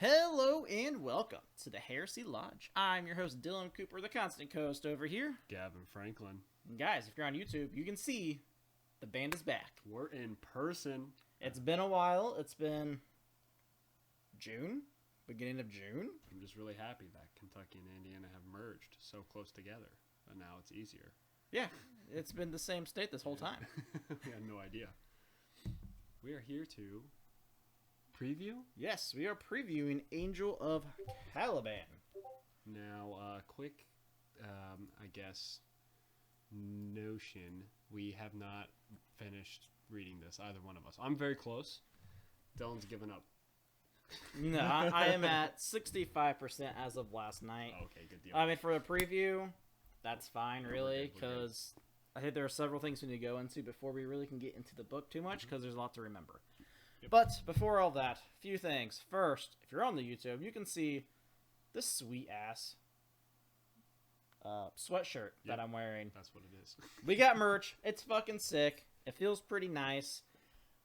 Hello and welcome to the Heresy Lodge. I'm your host, Dylan Cooper, the constant co-host over here. Gavin Franklin. And guys, if you're on YouTube, you can see the band is back. We're in person. It's been a while. It's been June, beginning of June. I'm just really happy that Kentucky and Indiana have merged so close together, and now it's easier. Yeah, it's been the same state this whole time. We had no idea. We are here to preview? Yes, we are previewing Angel of Caliban. Now, quick, I guess, notion. We have not finished reading this, either one of us. I'm very close. Dylan's given up. No, I am at 65% as of last night. Okay, good deal. I mean, for the preview, that's fine, No, really, we're good. because I think there are several things we need to go into before we really can get into the book too much, because there's a lot to remember. Yep. But before all that, a few things. First, if you're on the YouTube, you can see this sweet-ass sweatshirt that I'm wearing. That's what it is. We got merch. It's fucking sick. It feels pretty nice.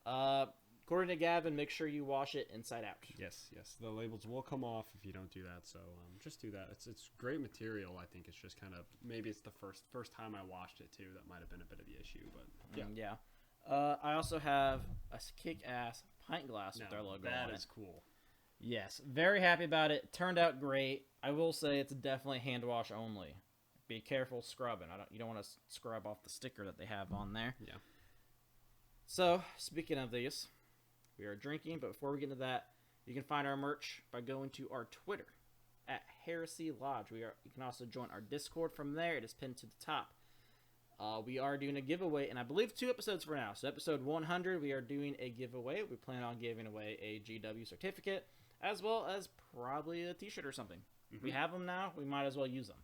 According to Gavin, make sure you wash it inside out. Yes. The labels will come off if you don't do that, so just do that. It's great material. I think it's just kind of, maybe it's the first time I washed it, too. That might have been a bit of the issue, but yeah. Yeah. I also have a kick-ass pint glass with our logo on it. That is cool. Yes, very happy about it. Turned out great. I will say it's definitely hand wash only. Be careful scrubbing. You don't want to scrub off the sticker that they have on there. Yeah. So, speaking of these, we are drinking, but before we get into that, you can find our merch by going to our Twitter at Heresy Lodge. You can also join our Discord from there. It is pinned to the top. We are doing a giveaway, and I believe 2 episodes for now. So episode 100, we are doing a giveaway. We plan on giving away a GW certificate, as well as probably a t-shirt or something. Mm-hmm. We have them now. We might as well use them.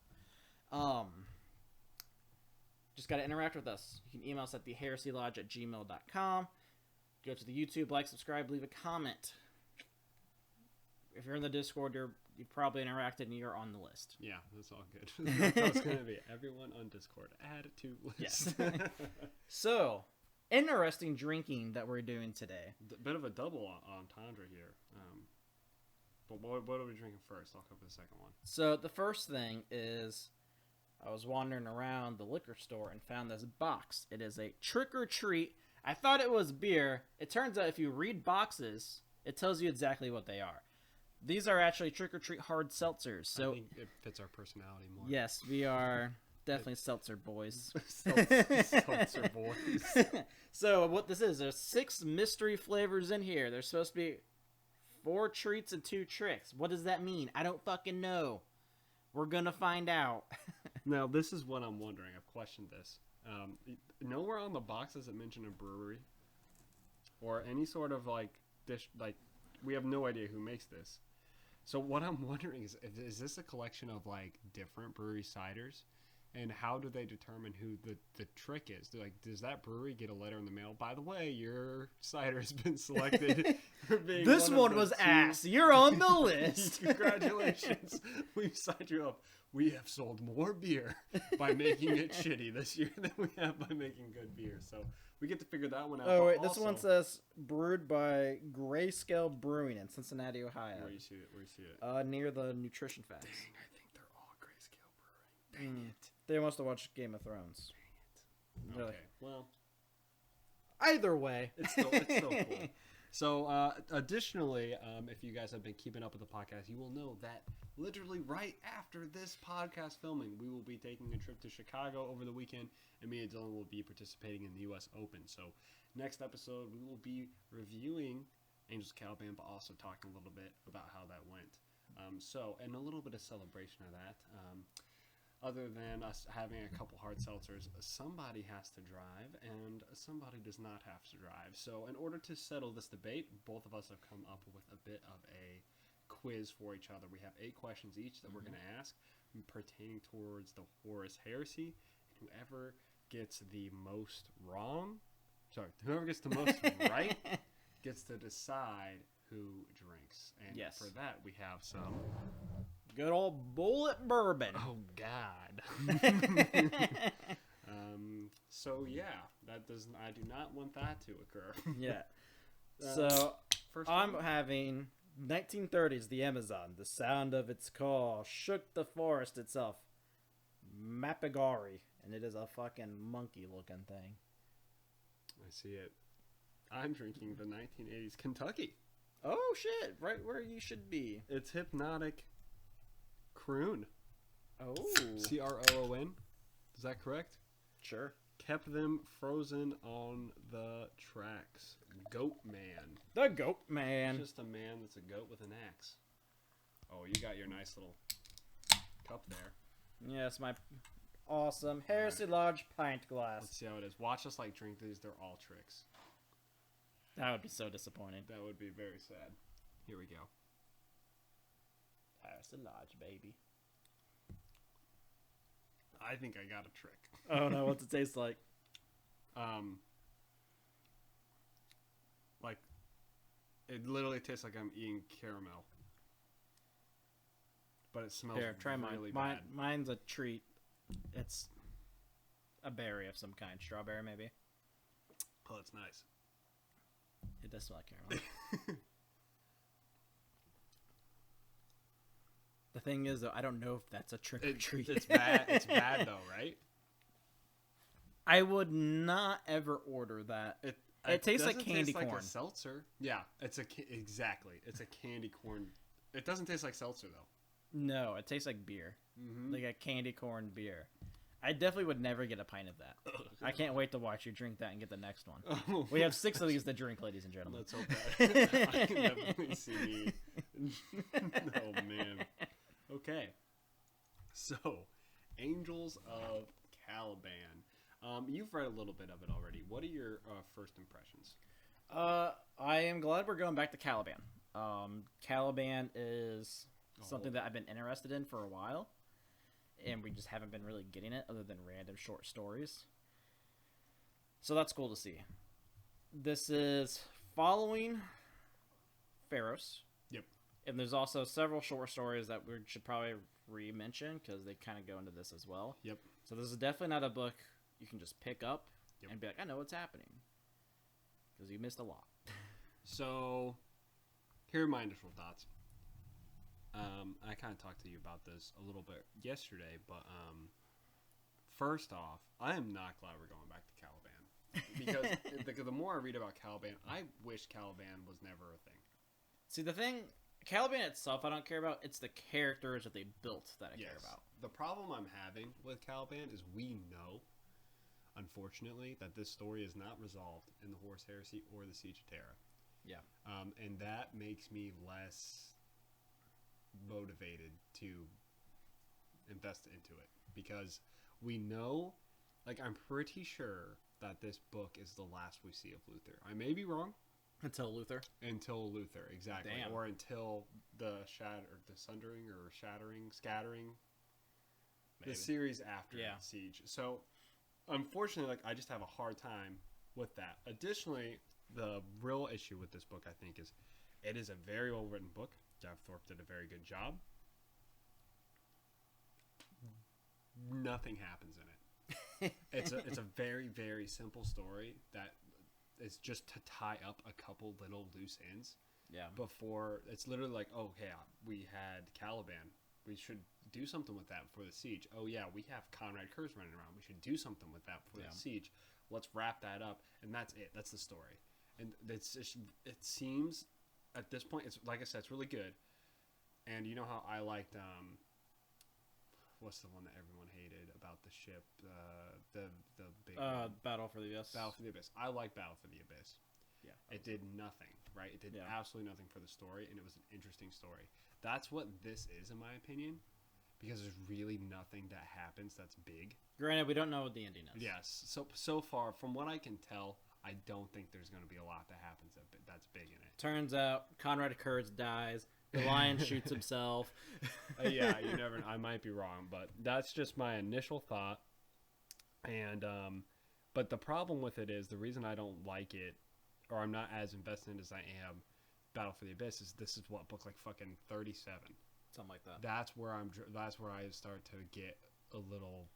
Just got to interact with us. You can email us at theherесylodge@gmail.com. Go to the YouTube, like, subscribe, leave a comment. If you're in the Discord, you probably interacted and you're on the list. Yeah, that's all good. That's going to be everyone on Discord. Add to list. Yes. So, interesting drinking that we're doing today. Bit of a double entendre here. But what are we drinking first? I'll cover the second one. So, the first thing is I was wandering around the liquor store and found this box. It is a trick or treat. I thought it was beer. It turns out if you read boxes, it tells you exactly what they are. These are actually trick-or-treat hard seltzers. So I think it fits our personality more. yes, we are definitely seltzer boys. Seltzer boys. So what this is, there's 6 mystery flavors in here. There's supposed to be 4 treats and 2 tricks. What does that mean? I don't fucking know. We're going to find out. Now, this is what I'm wondering. I've questioned this. Nowhere on the box does it mention a brewery or any sort of dish. We have no idea who makes this. So what I'm wondering is this a collection of different brewery ciders, and how do they determine who the trick is? Does that brewery get a letter in the mail? By the way, your cider has been selected for being This one was ass. You're on the list. Congratulations, we've signed you up. We have sold more beer by making it shitty this year than we have by making good beer. So we get to figure that one out. Oh wait, this one says brewed by Grayscale Brewing in Cincinnati, Ohio. Where you see it? Near the nutrition facts. Dang, I think they're all Grayscale Brewing. Dang it. They must have watched Game of Thrones. Dang it. Okay, well, either way, it's still cool. So, additionally, if you guys have been keeping up with the podcast, you will know that literally right after this podcast filming, we will be taking a trip to Chicago over the weekend, and me and Dylan will be participating in the U.S. Open. So, next episode, we will be reviewing Angels of Caliban, but also talking a little bit about how that went. And a little bit of celebration of that. Other than us having a couple hard seltzers, somebody has to drive, and somebody does not have to drive. So in order to settle this debate, both of us have come up with a bit of a quiz for each other. We have 8 questions each that we're going to ask pertaining towards the Horus Heresy. And whoever gets the most right gets to decide who drinks. And yes, for that, we have some good old bullet bourbon. Oh, God. So, yeah, I do not want that to occur. Yeah. So, first I'm having 1930s, the Amazon. The sound of its call shook the forest itself. Mapigari. And it is a fucking monkey-looking thing. I see it. I'm drinking the 1980s Kentucky. Oh, shit. Right where you should be. It's Hypnotic Croon. Oh. Croon. Is that correct? Sure. Kept them frozen on the tracks. Goat Man. The Goat Man. Just a man that's a goat with an axe. Oh, you got your nice little cup there. Yes, my awesome Heresy Lodge pint glass. Let's see how it is. Watch us like drink these. They're all tricks. That would be so disappointing. That would be very sad. Here we go. Heresy Lodge, baby. I think I got a trick. Oh no, what's it taste like? Like it literally tastes like I'm eating caramel, but it smells Here, try really mine. bad. Mine's a treat. It's a berry of some kind, strawberry maybe. Oh, it's nice. It does smell like caramel. The thing is, though, I don't know if that's a trick or treat. It's bad. It's bad though, right? I would not ever order that. It tastes like doesn't candy taste corn. like a seltzer. Yeah, exactly. It's a candy corn. It doesn't taste like seltzer though. No, it tastes like beer, Mm-hmm. like a candy corn beer. I definitely would never get a pint of that. I can't wait to watch you drink that and get the next one. Oh, We have 6 of these to drink, ladies and gentlemen. let's hope that. I can definitely see me. Oh man. Okay. So, Angels of Caliban. You've read a little bit of it already. What are your first impressions? I am glad we're going back to Caliban. Caliban is something that I've been interested in for a while, and we just haven't been really getting it other than random short stories. So that's cool to see. This is following Pharos. Yep. And there's also several short stories that we should probably re-mention because they kind of go into this as well. Yep. So this is definitely not a book you can just pick up Yep. and be like, I know what's happening. Because you missed a lot. So, here are my initial thoughts. I kind of talked to you about this a little bit yesterday, but first off, I am not glad we're going back to Caliban. Because the more I read about Caliban, I wish Caliban was never a thing. See, the thing, Caliban itself I don't care about. It's the characters that they built that I care about. The problem I'm having with Caliban is we know, unfortunately, that this story is not resolved in the Horus Heresy or the Siege of Terra. Yeah. And that makes me less motivated to invest into it. Because we know, like, I'm pretty sure that this book is the last we see of Luther. I may be wrong. Until Luther. Until Luther, exactly. Damn. Or until the sundering or scattering. Maybe. The series after Yeah. Siege. So, unfortunately, like, I just have a hard time with that. Additionally, the real issue with this book, I think, is it is a very well written book. Jeff Thorpe did a very good job. Nothing happens in it. It's a very, very simple story that is just to tie up a couple little loose ends. Yeah. Before it's literally like, oh yeah, we had Caliban. We should do something with that for the siege. Oh yeah, we have Conrad Kurz running around. We should do something with that for the siege. Let's wrap that up, and that's it. That's the story. And it's just, it seems at this point, it's like I said, it's really good. And you know how I liked what's the one that everyone hated about the ship? The big Battle for the Abyss. Battle for the Abyss. I like Battle for the Abyss. Yeah. It did nothing, right? It did Yeah. absolutely nothing for the story, and it was an interesting story. That's what this is, in my opinion, because there's really nothing that happens that's big. Granted, we don't know what the ending is. Yes. So far, from what I can tell, I don't think there's going to be a lot that happens that's big in it. Turns out Conrad Kurz dies. The lion shoots himself. Yeah, you never know. I might be wrong, but that's just my initial thought. And but the problem with it is the reason I don't like it, or I'm not as invested as I am, Battle for the Abyss, is this is what, book like fucking 37. Something like that. That's where I start to get a little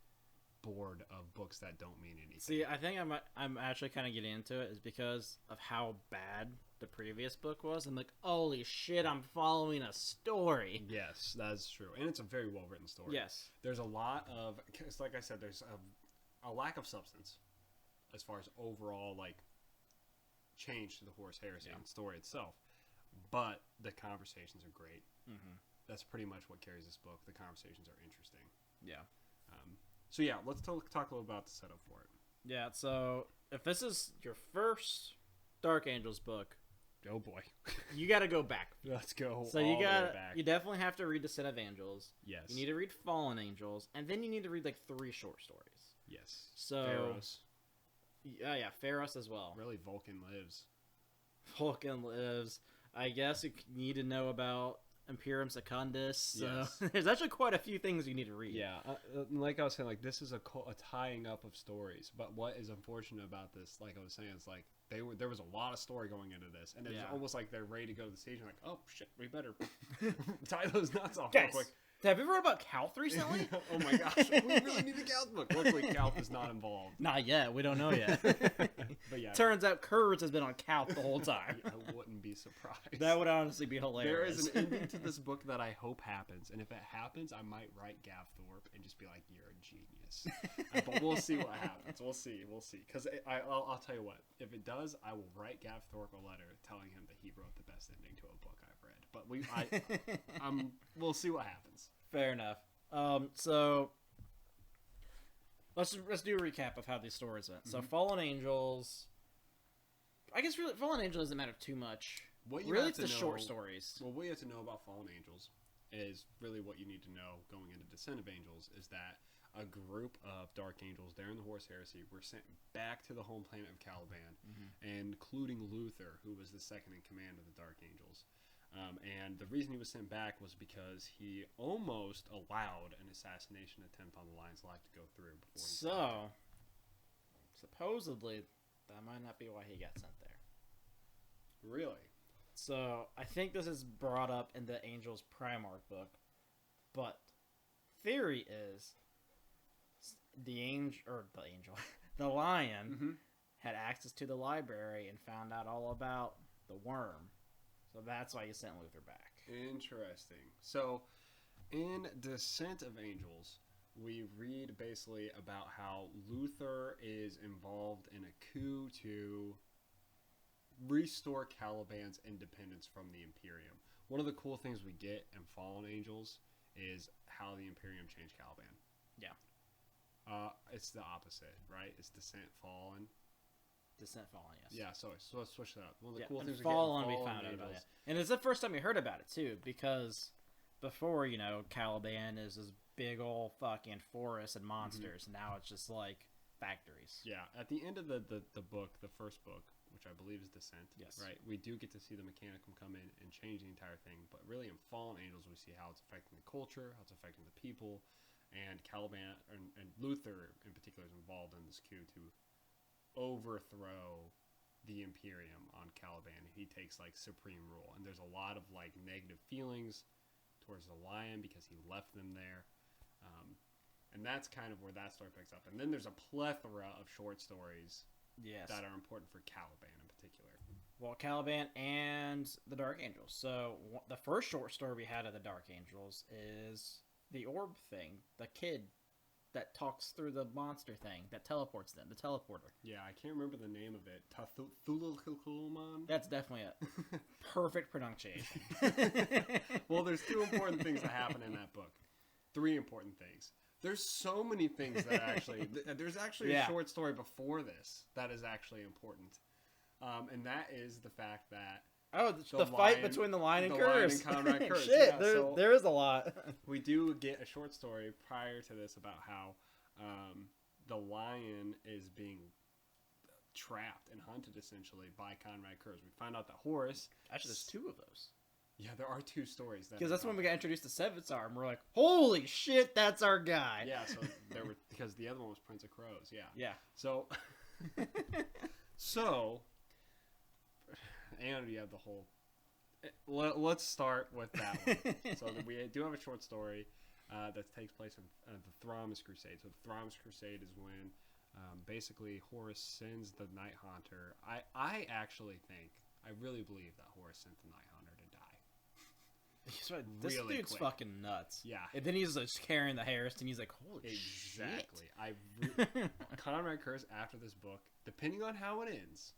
bored of books that don't mean anything. See, I think I'm actually kind of getting into it is because of how bad the previous book was. I'm like, holy shit, I'm following a story. Yes, that's true, and it's a very well written story. Yes, there's a lot of, cause like I said, there's a lack of substance as far as overall like change to the Horus Heresy and story itself, but the conversations are great. Mm-hmm. That's pretty much what carries this book. The conversations are interesting. Yeah. So yeah, let's talk a little about the setup for it. Yeah. So if this is your first Dark Angels book, Oh boy, you got to go back. let's go. So all the way back. you definitely have to read Descent of Angels. Yes. You need to read Fallen Angels, and then you need to read like 3 short stories. Yes. So Pharaohs. Yeah, Pharaohs as well. Really, Vulcan lives. Vulcan lives. I guess you need to know about Imperium Secundus. So Yes. there's actually quite a few things you need to read. Yeah, like I was saying, like this is a tying up of stories. But what is unfortunate about this, like I was saying, is like there was a lot of story going into this, and it's almost like they're ready to go to the stage and like, oh shit, we better tie those nuts off real Guys, quick. have you read about Calth recently? Oh my gosh, we really need a Calth book. Luckily, Calth is not involved. Not yet. We don't know yet. But yeah, Turns out Kurtz has been on Calth the whole time. I wouldn't be surprised. That would honestly be hilarious. There is an ending to this book that I hope happens, and if it happens, I might write Gav Thorpe and just be like, "You're a genius." But we'll see what happens. We'll see. Because I'll tell you what. If it does, I will write Gav Thorpe a letter telling him that he wrote the best ending to a book I've read. But we'll see what happens. Fair enough. So let's do a recap of how these stories went. So Fallen Angels. I guess really Fallen Angels doesn't matter too much. Really, it's the short stories. Well, what you have to know about Fallen Angels is really what you need to know going into Descent of Angels is that a group of Dark Angels there in the Horus Heresy were sent back to the home planet of Caliban, including Luther, who was the second in command of the Dark Angels. And the reason he was sent back was because he almost allowed an assassination attempt on the Lion's life to go through before he died. Supposedly, that might not be why he got sent there. Really? So, I think this is brought up in the Angels Primarch book, but theory is the Lion had access to the library and found out all about the worm. So that's why you sent Luther back. Interesting. So, in Descent of Angels, we read basically about how Luther is involved in a coup to restore Caliban's independence from the Imperium. One of the cool things we get in Fallen Angels is how the Imperium changed Caliban. Yeah. It's the opposite, right? It's Descent, Fallen. Descent, Fallen, yes. Yeah, so let's switch that up. One of the cool and things Fallen, we we found out about it. And it's the first time we heard about it, too, because before, Caliban is this big old fucking forest and monsters, and now it's just, like, factories. Yeah, at the end of the book, the first book, which I believe is Descent, yes, right, we do get to see the Mechanicum come in and change the entire thing, but really in Fallen Angels, we see how it's affecting the culture, how it's affecting the people, and Caliban, and Luther in particular is involved in this coup to overthrow the Imperium on Caliban. He takes like supreme rule, and there's a lot of like negative feelings towards the Lion because he left them there, and that's kind of where that story picks up. And then there's a plethora of short stories that are important for Caliban in particular. Well, Caliban and the Dark Angels. So the first short story we had of the Dark Angels is the orb thing, the kid that talks through the monster thing that teleports them, the teleporter. Yeah, I can't remember the name of it. Thululkulman? That's definitely a perfect pronunciation. Well, there's 2 important things that happen in that book. 3 important things. There's so many things that actually... there's actually a short story before this that is actually important. And that is the fact that... Oh, the fight between the Lion and Curse. The Lion and Conrad Curse. Shit, yeah, there is a lot. We do get a short story prior to this about how the Lion is being trapped and hunted essentially by Conrad Curse. We find out that Horus... Actually, there's 2 of those. Yeah, there are 2 stories. Because that's when we got introduced to Sevatar, and we're like, holy shit, that's our guy. Yeah, so there were... Because the other one was Prince of Crows, yeah. Yeah. So... And you have the whole... Let's start with that one. So we do have a short story. that takes place in the Throm's Crusade. So the Throm's Crusade is when basically Horus sends the Night Haunter. I actually think, I really believe that Horus sent the Night Haunter to die. This Really dude's quick. fucking nuts. Yeah. And then he's like carrying the Harris, and he's like, holy Exactly. shit. Conrad Curse after this book, depending on how it ends,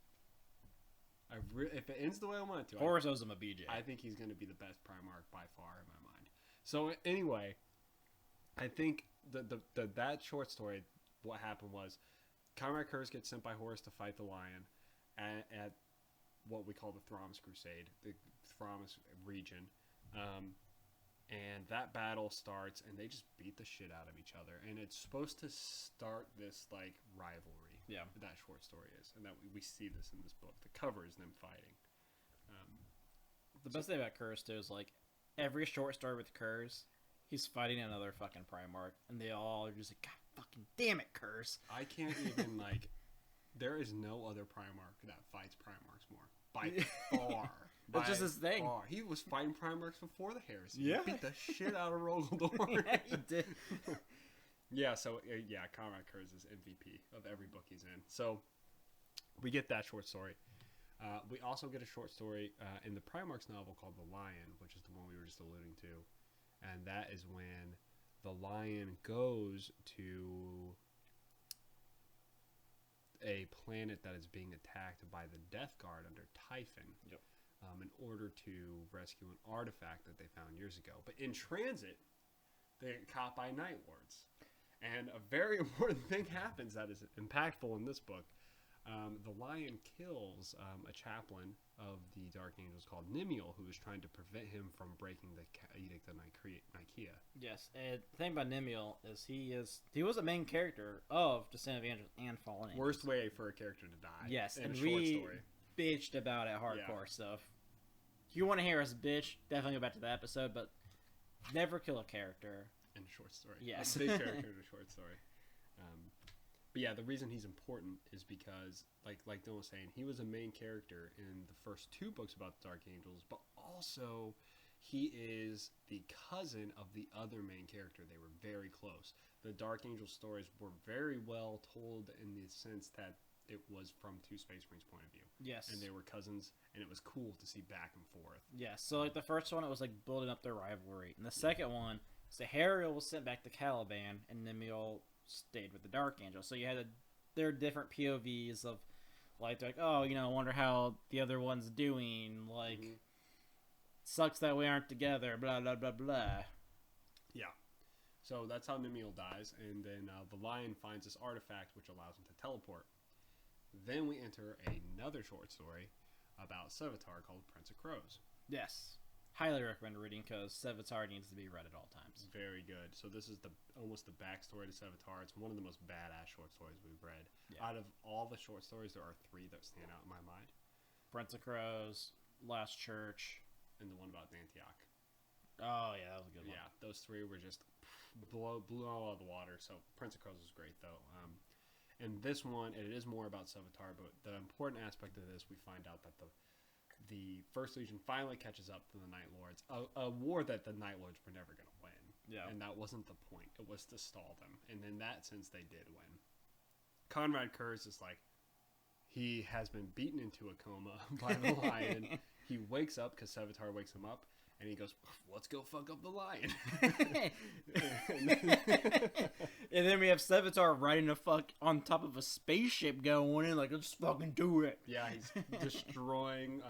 if it ends the way I want it to, Horus owes him a BJ. I think he's going to be the best Primarch by far in my mind. So anyway, I think that short story, what happened was Conrad Curse gets sent by Horus to fight the Lion at what we call the Throm's Crusade, the Throm's region. And that battle starts, and they just beat the shit out of each other. And it's supposed to start this, like, rivalry. Yeah. That short story is. And that we see this in this book. The cover is them fighting. The best thing about Curse, too, is, like, every short story with Curse, he's fighting another fucking Primarch. And they all are just like, God fucking damn it, Curse. I can't even, like... There is no other Primarch that fights Primarchs more. By far. That's just his thing. Far. He was fighting Primarchs before the Heresy. Yeah. He beat the shit out of Rogaldor. Yeah, he did. Yeah, so, Conrad Kurz is MVP of every book he's in. So, we get that short story. We also get a short story in the Primarch's novel called The Lion, which is the one we were just alluding to. And that is when the Lion goes to a planet that is being attacked by the Death Guard under Typhon. Yep. In order to rescue an artifact that they found years ago. But in transit, they get caught by Night Lords. And a very important thing happens that is impactful in this book. The Lion kills a chaplain of the Dark Angels called Nimiel, who is trying to prevent him from breaking the Edict of Nicaea. Yes, and the thing about Nimiel is he was a main character of Descent of Angels and Fallen Angels. Worst way for a character to die. Yes, in and a short we story. bitched about it hardcore stuff. If you want to hear us bitch, definitely go back to that episode, but never kill a character. In a short story. Yes. A big character in a short story. But yeah, the reason he's important is because, like Dylan was saying, he was a main character in the first two books about the Dark Angels, but also he is the cousin of the other main character. They were very close. The Dark Angel stories were very well told in the sense that it was from two Space Marines' point of view. Yes. And they were cousins, and it was cool to see back and forth. Yes, so like the first one, it was like building up their rivalry. And the second one, Zahariel was sent back to Caliban, and Nimiel stayed with the Dark Angel. So you had their different POVs of, like, oh, I wonder how the other one's doing. Like, sucks that we aren't together, blah, blah, blah, blah. Yeah. So that's how Nimiel dies, and then the Lion finds this artifact which allows him to teleport. Then we enter another short story about Sevatar called Prince of Crows. Yes. Highly recommend reading because Sevatar needs to be read at all times. Very good. So this is almost the backstory to Sevatar. It's one of the most badass short stories we've read. Yeah. Out of all the short stories, there are three that stand out in my mind. Prince of Crows, Last Church, and the one about Antioch. Oh, yeah, that was a good one. Yeah, those three were just blew all out of the water. So Prince of Crows was great, though. And this one, it is more about Sevatar, but the important aspect of this, we find out that the First Legion finally catches up to the Night Lords. A war that the Night Lords were never going to win. Yeah. And that wasn't the point. It was to stall them. And in that sense, they did win. Conrad Kurz is like, he has been beaten into a coma by the Lion. He wakes up because Sevatar wakes him up. And he goes, let's go fuck up the Lion. And then we have Sevatar riding on top of a spaceship going in, like, let's fucking do it. Yeah, he's destroying,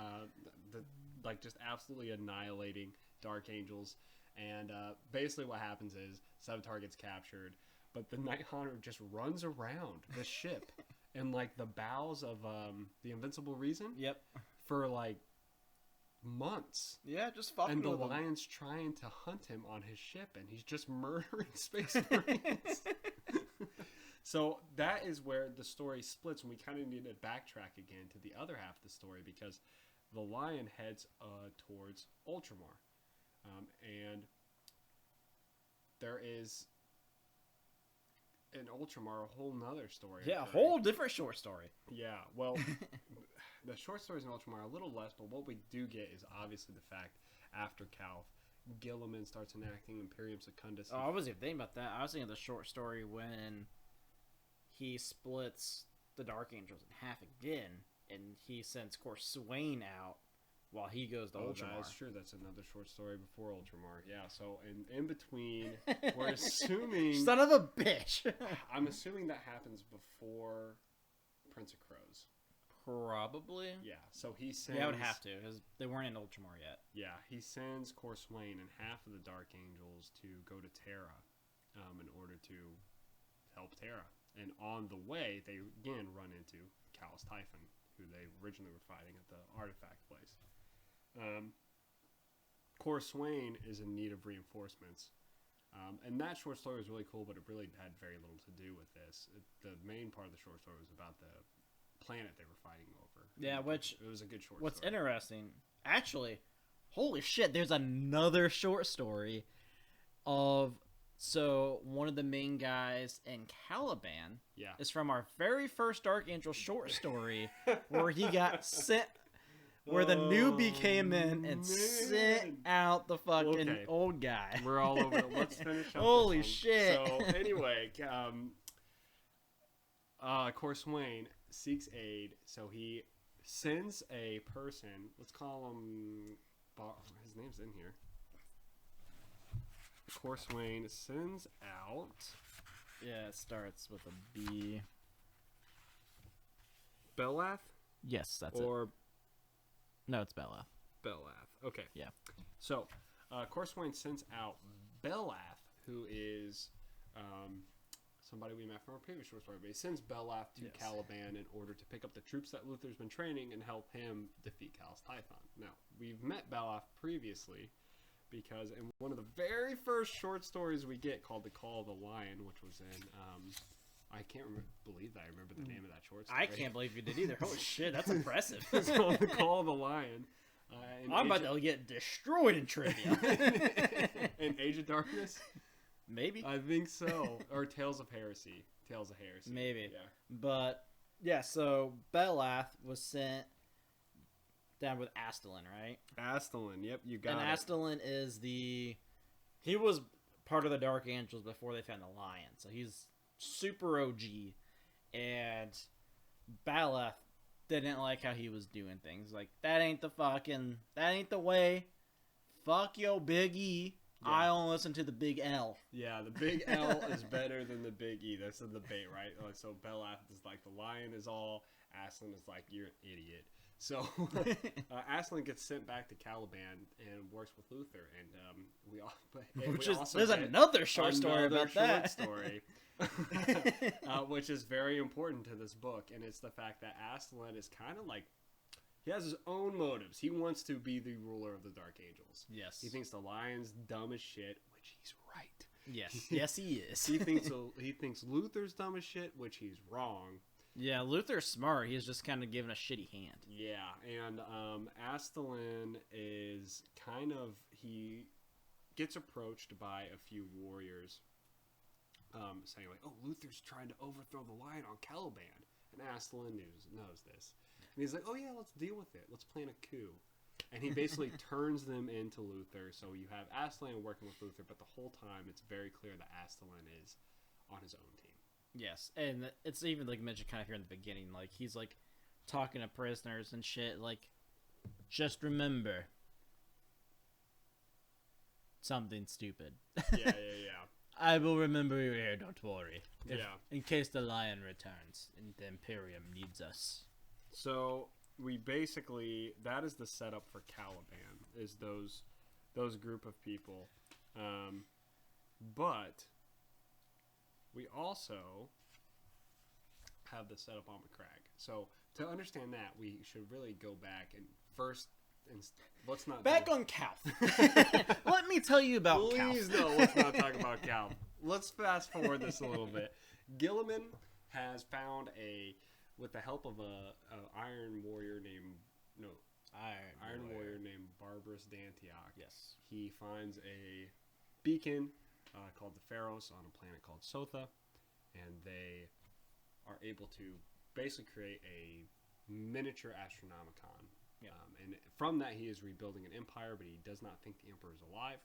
just absolutely annihilating Dark Angels. And basically what happens is Sevatar gets captured, but the Night Haunter just runs around the ship and, like, the bows of the Invincible Reason. Yep. For, like, months. Yeah, just fucking and the with Lion's trying to hunt him on his ship, and he's just murdering Space Marines. So that is where the story splits, and we kind of need to backtrack again to the other half of the story, because the Lion heads towards Ultramar. And there is in Ultramar a whole nother story. Yeah, a whole different short story. Yeah, well... The short stories in Ultramar are a little less, but what we do get is obviously the fact after Calth Gilliman starts enacting Imperium Secundus. Oh, I wasn't even thinking about that. I was thinking of the short story when he splits the Dark Angels in half again, and he sends Swain out while he goes to Ultramar. That's true. That's another short story before Ultramar. Yeah, so in between, we're assuming... Son of a bitch! I'm assuming that happens before Prince of Crows. Probably. Yeah, so he sends... Yeah, I would have to, because they weren't in Ultramar yet. Yeah, he sends Swain and half of the Dark Angels to go to Terra in order to help Terra. And on the way, they again run into Callus Typhon, who they originally were fighting at the artifact place. Swain is in need of reinforcements. And that short story was really cool, but it really had very little to do with this. The main part of the short story was about the planet they were fighting over. Yeah, which... It was a good short What's story. interesting... Actually, holy shit, there's another short story of... So, one of the main guys in Caliban is from our very first Dark Angel short story where he got sent... Where the newbie came in and sent out the fucking old guy. We're all over it. Let's finish up. Holy shit. So, anyway, Swain seeks aid, so he sends a person. Let's call him... his name's in here. Swain sends out... Yeah, it starts with a B. Belath? Yes, that's it. No, it's Belath. Belath. Okay. Yeah. So, Swain sends out Belath, who is somebody we met from our previous short story, but he sends Belath to Caliban in order to pick up the troops that Luther's been training and help him defeat Callus Typhon. Now, we've met Belath previously because in one of the very first short stories we get called The Call of the Lion, which was in... I can't believe that I remember the name of that short story. I can't believe you did either. Holy shit, that's impressive. It's called The Call of the Lion. I'm about to get destroyed in trivia. In Age of Darkness? Maybe. I think so. Or Tales of Heresy. Tales of Heresy. Maybe. Yeah. But, yeah, so Belath was sent down with Astalin, right? Astalin, yep, you got it. And Astalin is the... He was part of the Dark Angels before they found the Lion. So he's super OG. And Belath didn't like how he was doing things. Like, that ain't the way. Fuck yo, Big E. Yeah. I don't listen to the Big L. Yeah, the Big L is better than the Big E. That's the debate, right? So Belath is like, the Lion is all. Aslan is like, you're an idiot. So Aslan gets sent back to Caliban and works with Luther, and there's another short story about that. Story, which is very important to this book, and it's the fact that Aslan is kind of like, he has his own motives. He wants to be the ruler of the Dark Angels. Yes, he thinks the Lion's dumb as shit, which he's right. Yes, yes, he is. He thinks Luther's dumb as shit, which he's wrong. Yeah, Luther's smart. He's just kind of given a shitty hand. Yeah, and Astalin is kind of... He gets approached by a few warriors saying, like, oh, Luther's trying to overthrow the Lion on Caliban. And Astalin knows this. And he's like, oh, yeah, let's deal with it. Let's plan a coup. And he basically turns them into Luther. So you have Astalin working with Luther, but the whole time it's very clear that Astalin is on his own team. Yes, and it's even like mentioned kind of here in the beginning, like he's like talking to prisoners and shit, like, just remember something stupid. Yeah. I will remember you here, don't worry. In case the Lion returns and the Imperium needs us. So we basically, that is the setup for Caliban, is those group of people. But we also have the setup on McCrag. So to understand that, we should really go back and first, let's not... Back on Calth. Let me tell you about Calth. Please, no, let's not talk about Calth. Let's fast forward this a little bit. Gilliman has found with the help of a Iron Warrior named Barbarous Dantioch. Yes. He finds a beacon called the Pharos on a planet called Sotha, and they are able to basically create a miniature Astronomicon. Yeah. And from that, he is rebuilding an empire, but he does not think the Emperor is alive.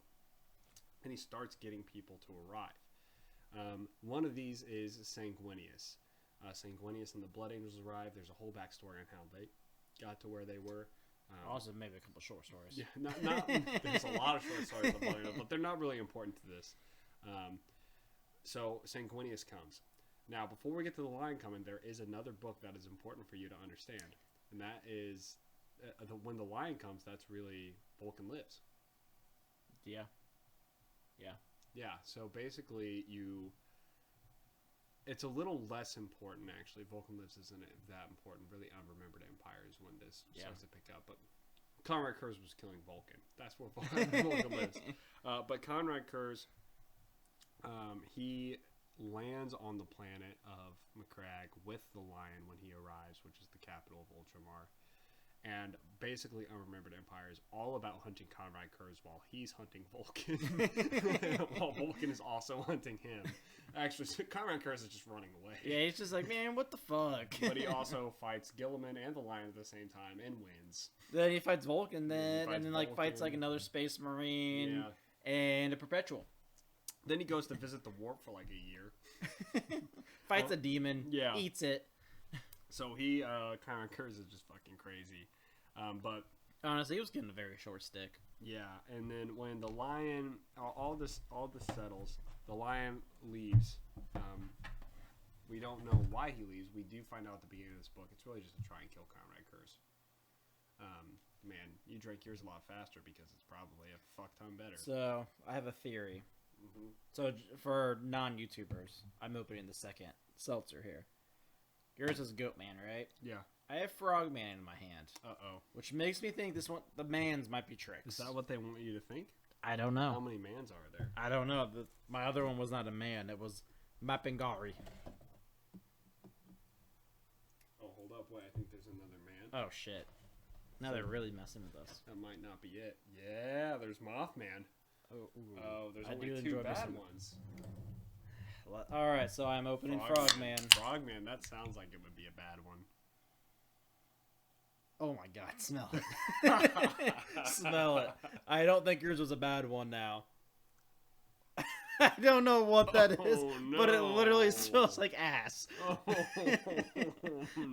and he starts getting people to arrive. One of these is Sanguinius. Sanguinius and the Blood Angels arrive. There's a whole backstory on how they got to where they were. Also, maybe a couple short stories. Yeah, not there's a lot of short stories of Blood Angels, but they're not really important to this. So Sanguinius comes. Now, before we get to the Lion coming, there is another book that is important for you to understand, and that is when the Lion comes. That's really Vulcan lives. Yeah. So basically, it's a little less important actually. Vulcan lives isn't that important. Really, unremembered empire is when this starts to pick up. But Conrad Kurz was killing Vulcan. That's where Vulcan lives. But Conrad Kurz, he lands on the planet of Macragge with the Lion when he arrives, which is the capital of Ultramar. And basically, Unremembered Empire is all about hunting Conrad Kurz while he's hunting Vulcan, while Vulcan is also hunting him. Actually, Conrad Kurz is just running away. Yeah, he's just like, man, what the fuck? But he also fights Gilliman and the Lion at the same time and wins. Then he fights Vulcan, Yeah, he and then fights fights like Vulcan. another Space Marine and a Perpetual. Then he goes to visit the Warp for like a year. Fights a demon. Yeah. Eats it. So Conrad Kurz is just fucking crazy. But Honestly, he was getting a very short stick. yeah, and then when the Lion, all this settles, the Lion leaves. We don't know why he leaves. We do find out at the beginning of this book. It's really just to try and kill Conrad Kurz. Man, you drank yours a lot faster because it's probably a fuck ton better. So, I have a theory. Mm-hmm. So, for non-YouTubers, I'm opening the second seltzer here. Yours is Goatman, right? Yeah. I have Frogman in my hand. Uh-oh. Which makes me think the mans might be tricks. Is that what they want you to think? I don't How know. many mans are there? I don't know. My other one was not a man. It was Mapingari. Oh, hold up. Wait, I think there's another man. Oh, shit. Now they're really messing with us. That might not be it. Yeah, there's Mothman. Oh, there's I only do two enjoy bad messing- ones. Alright, so I'm opening Frogman. Frogman, that sounds like it would be a bad one. Oh my god, smell it. Smell it. I don't think yours was a bad one now. I don't know what that is, but it literally smells like ass. Oh,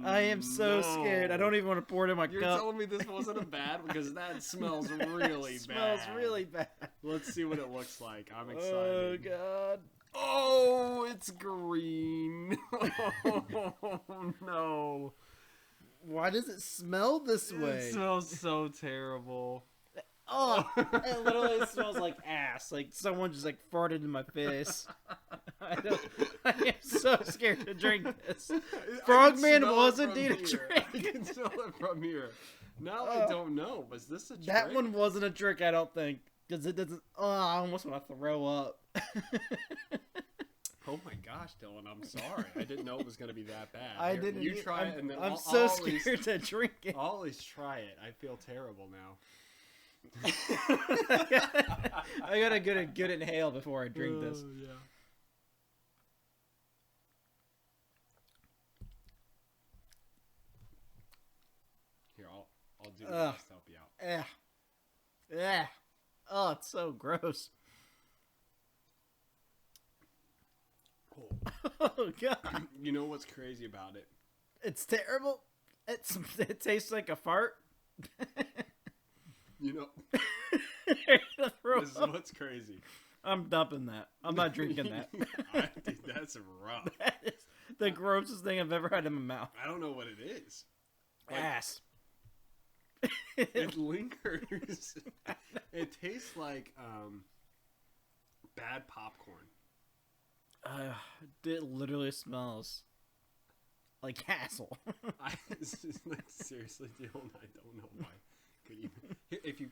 I am so scared. I don't even want to pour it in my You're cup. telling me this wasn't a bad one? Because that smells really It bad. smells really bad. Let's see what it looks like. I'm excited. Oh god. Oh, it's green. Oh, no. Why does it smell this way? It smells so terrible. Oh, it literally smells like ass. Like someone just like farted in my face. I am so scared to drink this. Frogman was indeed a trick. I can smell it from here. Now I don't know. Was this a trick? That one wasn't a trick, I don't think. Because it doesn't. Oh, I almost want to throw up. Oh my gosh, Dylan, I'm sorry. I didn't know it was going to be that bad. I Here, didn't. You try it, and then I'm I'll so at least- scared to drink it. I'll at least try it. I feel terrible now. I gotta get a good inhale before I drink this. Yeah. Here, I'll do my Ugh. best to help you out. Yeah. Yeah. Oh, it's so gross. Oh god. You know what's crazy about it? It's terrible. It tastes like a fart. You know, Throw this is up. what's crazy. I'm dumping that. I'm not drinking that. Dude, that's rough. That is the grossest thing I've ever had in my mouth. I don't know what it is. Like, Ass. It lingers. It tastes like bad popcorn. It literally smells like asshole. Like, seriously, Dylan, I don't know why. Could you, if you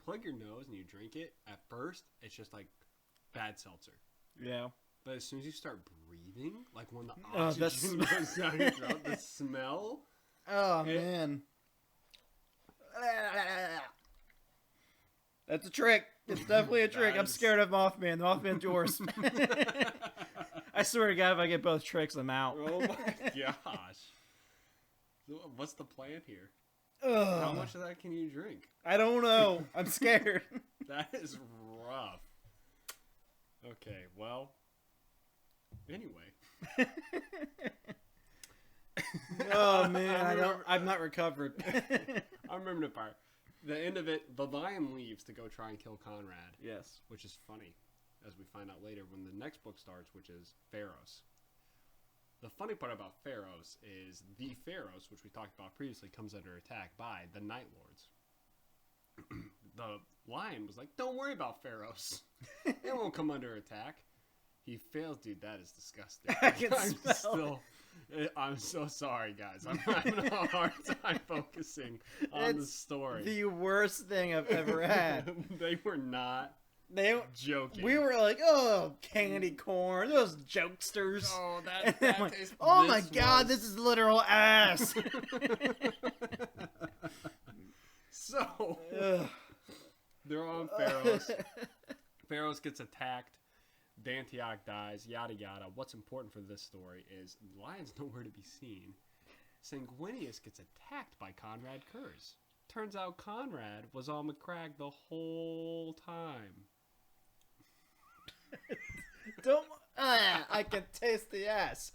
plug your nose and you drink it, at first it's just like bad seltzer. Yeah. But as soon as you start breathing, like when the Oh, oxygen goes down your throat, the smell. Oh man. That's a trick. It's definitely a trick. I'm scared of Mothman. The Mothman's yours. I swear to God, if I get both tricks, I'm out. Oh my gosh. So what's the plan here? Ugh. How much of that can you drink? I don't know. I'm scared. That is rough. Okay, well. Anyway. Oh man, I'm not recovered. I remember the part. The end of it, the lion leaves to go try and kill Conrad. Yes. Which is funny, as we find out later when the next book starts, which is Pharaohs. The funny part about Pharaohs is the Pharaohs, which we talked about previously, comes under attack by the Night Lords. The lion was like, don't worry about Pharaohs. They won't come under attack. He fails, dude. That is disgusting. I can smell I'm so sorry, guys. I'm having a hard time focusing on the story. The worst thing I've ever had. They were not joking. We were like, oh, candy corn, those jokesters. Oh, that tastes. Oh my god, this is literal ass. So they're on Pharaohs. Pharaohs gets attacked. Dantioch dies, yada yada. What's important for this story is the lion's nowhere to be seen. Sanguinius gets attacked by Conrad Kurz. Turns out Conrad was on McCrag the whole time. I can taste the ass.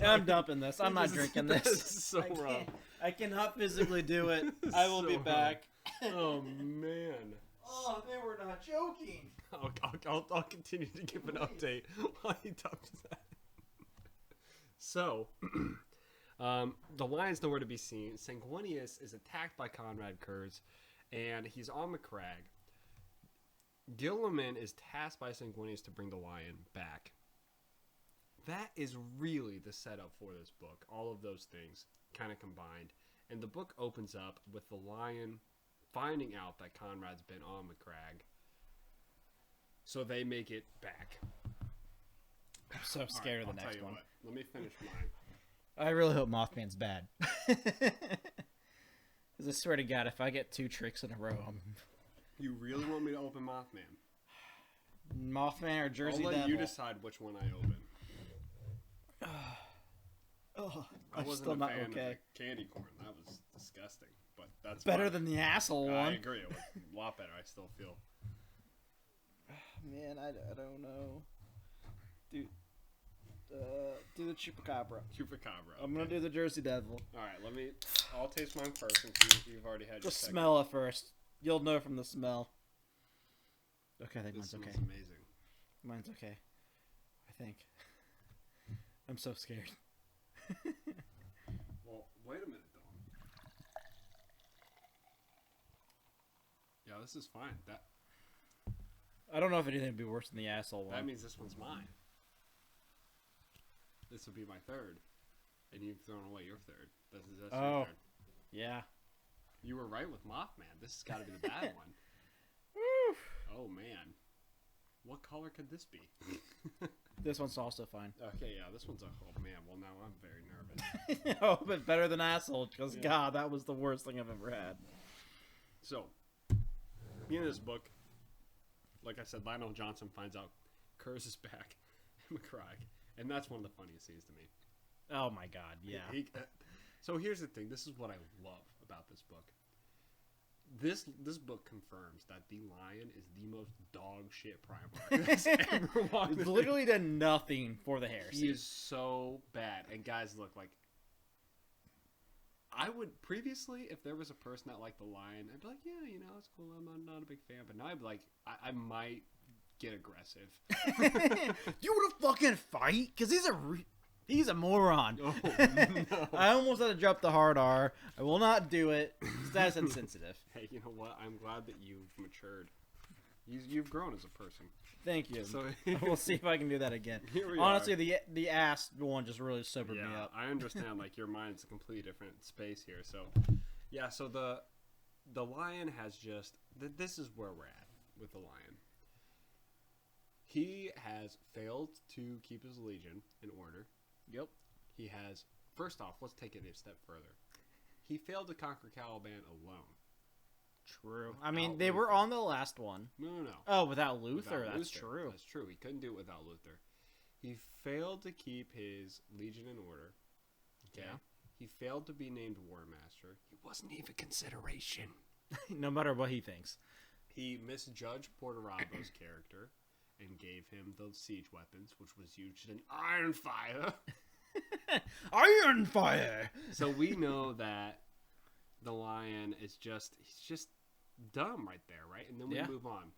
I'm dumping this. I'm not drinking this. This is so rough. I cannot physically do it. I will be back. Oh man. Oh, they were not joking. I'll continue to give an update while he talks that. So, the lion's nowhere to be seen. Sanguinius is attacked by Conrad Kurz, and he's on McCrag. Gilliman is tasked by Sanguinius to bring the lion back. That is really the setup for this book. All of those things kind of combined. And the book opens up with the lion finding out that Conrad's been on McCrag. So they make it back. I'm so scared of the next one. What, let me finish mine. I really hope Mothman's bad. Because I swear to God, if I get 2 tricks in a row, You really want me to open Mothman? Mothman or Jersey I'll let Devil? you decide which one I open. I wasn't still a not fan okay. of the candy corn. That was disgusting. But that's Better fine. than the asshole one. I agree. It was a lot better. I still feel. Man, I don't know. Do the Chupacabra. Chupacabra. I'm gonna do the Jersey Devil. All right, I'll taste mine first since you've already had. Just your smell it first. You'll know from the smell. Okay, I think This mine's okay. smells amazing. Mine's okay. I think. I'm so scared. Well, wait a minute though. Yeah, this is fine. I don't know if anything would be worse than the asshole one. That means this one's mine. This will be my third, and you've thrown away your third. That's your third. Yeah. You were right with Mothman. This has got to be the bad one. Woo. Oh man, what color could this be? This one's also fine. Okay, yeah, this one's oh man. Well, now I'm very nervous. Oh, but better than asshole, because Yeah. God, that was the worst thing I've ever had. So, in this book, like I said, Lionel Johnson finds out Kurz is back in McCrag, and that's one of the funniest scenes to me. Oh my God, yeah. So here's the thing. This is what I love about this book. This book confirms that the lion is the most dog shit Primarch that's ever walked. It's literally done nothing for the heresy. He is so bad. And guys, look, like, I would previously, if there was a person that liked the lion, I'd be like, yeah, you know, it's cool. I'm not a big fan. But now I'd be like, I might get aggressive. You want to fucking fight? Because he's a moron. Oh, no. I almost had to drop the hard R. I will not do it. That's insensitive. Hey, you know what? I'm glad that you've matured. You've grown as a person. Thank you. So We'll see if I can do that again. Here we Honestly, are. the ass one just really sobered me Yeah, up. I understand. Like, your mind's a completely different space here. So, yeah. So the lion has just. This is where we're at with the lion. He has failed to keep his legion in order. Yep. He has. First off, let's take it a step further. He failed to conquer Caliban alone. True. I mean, Without they were Luther. on the last one. No. Oh, without Luther? Without That's Luther. true. That's true. He couldn't do it without Luther. He failed to keep his legion in order. Okay. Yeah. He failed to be named War Master. He wasn't even consideration. No matter what he thinks. He misjudged Portorobo's character, and gave him the siege weapons, which was used in Iron Fire. Iron Fire! So we know that the lion is he's just dumb right there, right? And then we move on.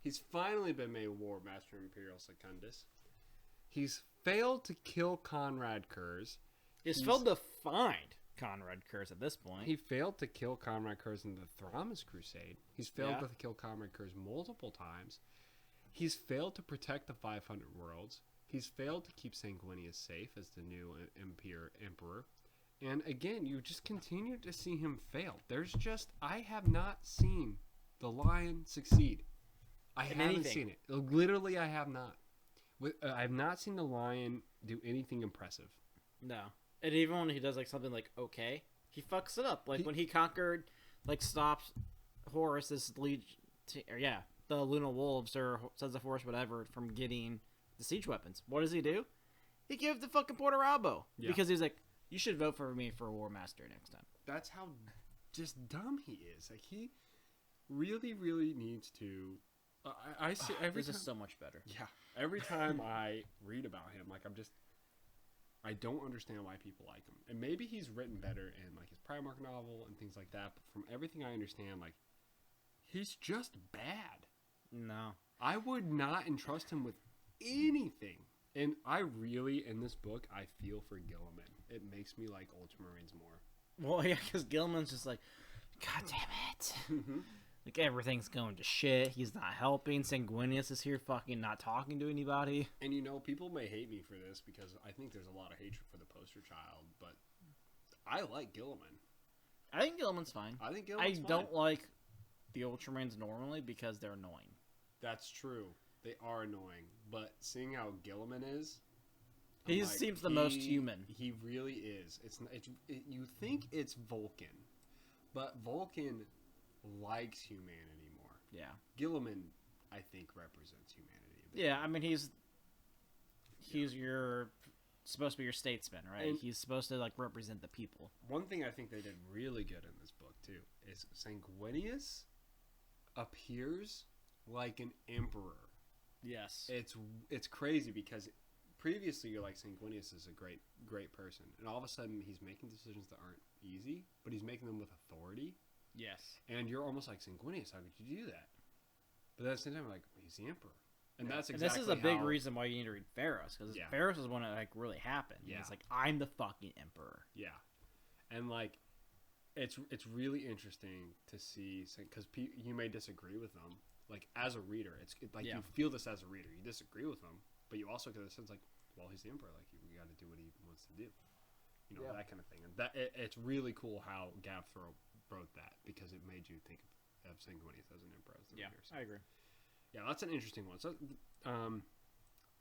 He's finally been made War Master Imperial Secundus. He's failed to kill Conrad Kurz. He's failed to find Conrad Kurz at this point. He failed to kill Conrad Kurz in the Throms Crusade. He's failed to kill Conrad Kurz multiple times. He's failed to protect the 500 worlds. He's failed to keep Sanguinius safe as the new emperor. And again, you just continue to see him fail. I have not seen the lion succeed. I haven't seen it. Literally, I have not. I have not seen the lion do anything impressive. No. And even when he does like something like okay, he fucks it up. Like when he conquered, like stops Horus's the Luna Wolves or Sons of Horus, whatever, from getting the siege weapons. What does he do? He gave the fucking Porter Rabo because he's like, you should vote for me for War Master next time. That's how just dumb he is. Like he really, really needs to. I see every time. This is so much better. Yeah, every time I read about him, like I don't understand why people like him. And maybe he's written better in like his Primarch novel and things like that. But from everything I understand, like he's just bad. No, I would not entrust him with anything. And I really, in this book, I feel for Gilliman. It makes me like Ultramarines more. Well, yeah, because Gilliman's just like, God damn it. Like, everything's going to shit. He's not helping. Sanguinius is here fucking not talking to anybody. And, you know, people may hate me for this because I think there's a lot of hatred for the poster child, but I like Gilliman. I think Gilliman's fine. I think Gilliman's fine. Don't like the Ultramarines normally because they're annoying. That's true. They are annoying. But seeing how Gilliman is... He seems the most human. He really is. You think it's Vulcan, but Vulcan likes humanity more. Yeah. Gilliman, I think, represents humanity. Yeah, I mean, he's supposed to be your statesman, right? And he's supposed to, like, represent the people. One thing I think they did really good in this book, too, is Sanguinius appears like an emperor. Yes. It's crazy because previously you're like, Sanguinius is a great person, and all of a sudden he's making decisions that aren't easy, but he's making them with authority. Yes. And you're almost like, Sanguinius, how could you do that? But at the same time, like, he's the emperor. And that's exactly this is a big reason why you need to read Pharos, because Pharos is when it like really happened. Yeah. It's like, I'm the fucking emperor. Yeah. And like, it's really interesting to see, because you may disagree with them. Like, as a reader, you feel this as a reader. You disagree with them, but you also get a sense like, well, he's the emperor. Like, we got to do what he wants to do. You know, that kind of thing. And it's really cool how Gav wrote that, because it made you think of Sanguinius as an emperor. I agree. Yeah, that's an interesting one. So,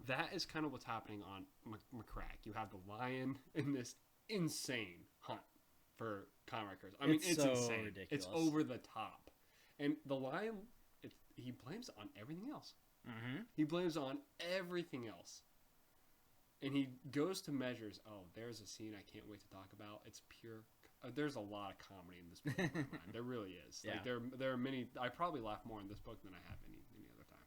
that is kind of what's happening on McCrack. You have the lion in this insane hunt for Conrad Kurz. I mean, it's so insane. Ridiculous. It's over the top. And the lion, he blames it on everything else. Mm-hmm. He blames it on everything else. And he goes to measures. Oh, there's a scene I can't wait to talk about. It's pure. There's a lot of comedy in this book. In my mind. There really is. Yeah. Like, there are many. I probably laugh more in this book than I have any other time.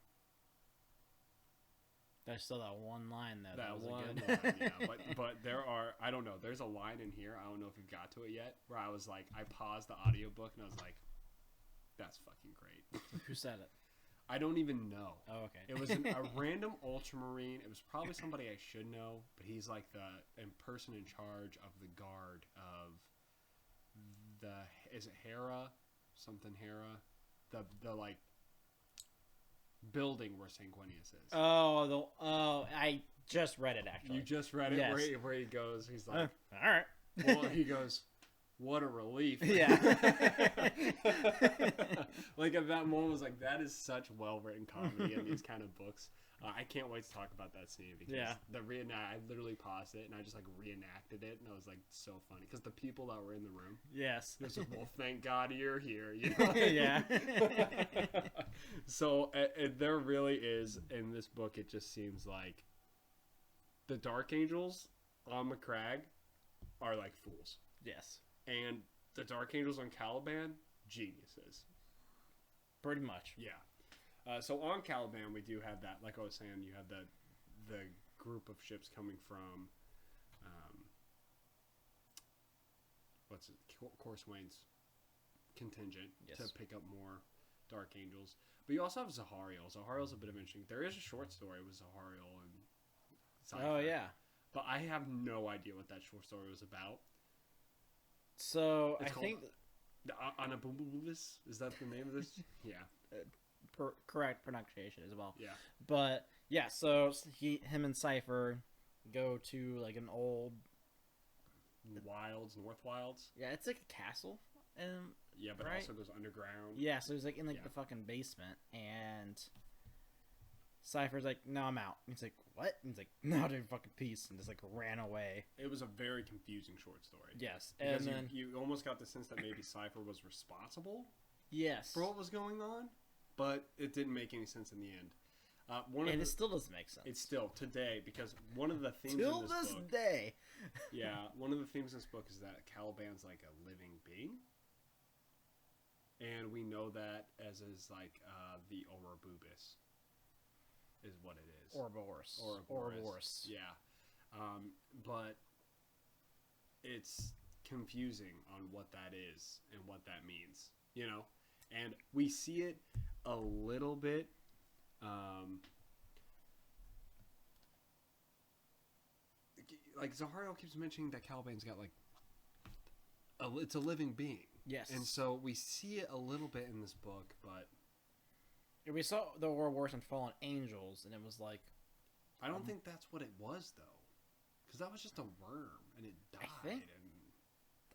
There's still that one line though. That one line, yeah. But there are. I don't know. There's a line in here. I don't know if you got to it yet. Where I was like, I paused the audiobook and I was like, that's fucking great. Who said it? I don't even know. Oh, okay. It was a random Ultramarine. It was probably somebody I should know, but he's like the person in charge of the guard of is it Hera? Something Hera? The like building where Sanguinius is. I just read it actually. You just read it? Yes. Where he goes, he's like, all right. Well, he goes, what a relief. Yeah. Like at that moment, I was like, that is such well-written comedy in these kind of books. I can't wait to talk about that scene because I literally paused it and I just like reenacted it, and I was like, so funny because the people that were in the room. Yes. It was like, well, thank God you're here. You know? Yeah. So there really is in this book. It just seems like the Dark Angels on McCrag are like fools. Yes. And the Dark Angels on Caliban, geniuses. Pretty much. Yeah. So on Caliban, we do have that. Like I was saying, you have the group of ships coming from, Corswain's contingent to pick up more Dark Angels. But you also have Zahariel. Zahariel's a bit of interesting. There is a short story with Zahariel and Cypher. Oh yeah. But I have no idea what that short story was about. So It's I called think Anabumbulis. Is that the name of this? Yeah. Correct pronunciation as well. Yeah. But yeah, so him and Cypher go to like an old North Wilds. Yeah, it's like a castle. Yeah, but right? also goes underground. Yeah, so he's like in the fucking basement, and Cypher's like, "No, I'm out." And he's like, "What?" And he's like, "No, dude, fucking peace," and just like ran away. It was a very confusing short story. Yes, because and then you almost got the sense that maybe Cypher was responsible. Yes, for what was going on, but it didn't make any sense in the end. It still doesn't make sense. It's still today, because one of the themes till in this book, day. Yeah, one of the themes in this book is that Caliban's like a living being, and we know that as is like the Ouroboros is what it is. Ouroboros. Yeah, but it's confusing on what that is and what that means, you know, and we see it a little bit. Like Zahariel keeps mentioning that Caliban's got like it's a living being. Yes, and so we see it a little bit in this book, but we saw the Ouroboros and fallen angels, and it was like, I don't think that's what it was though, because that was just a worm and it died.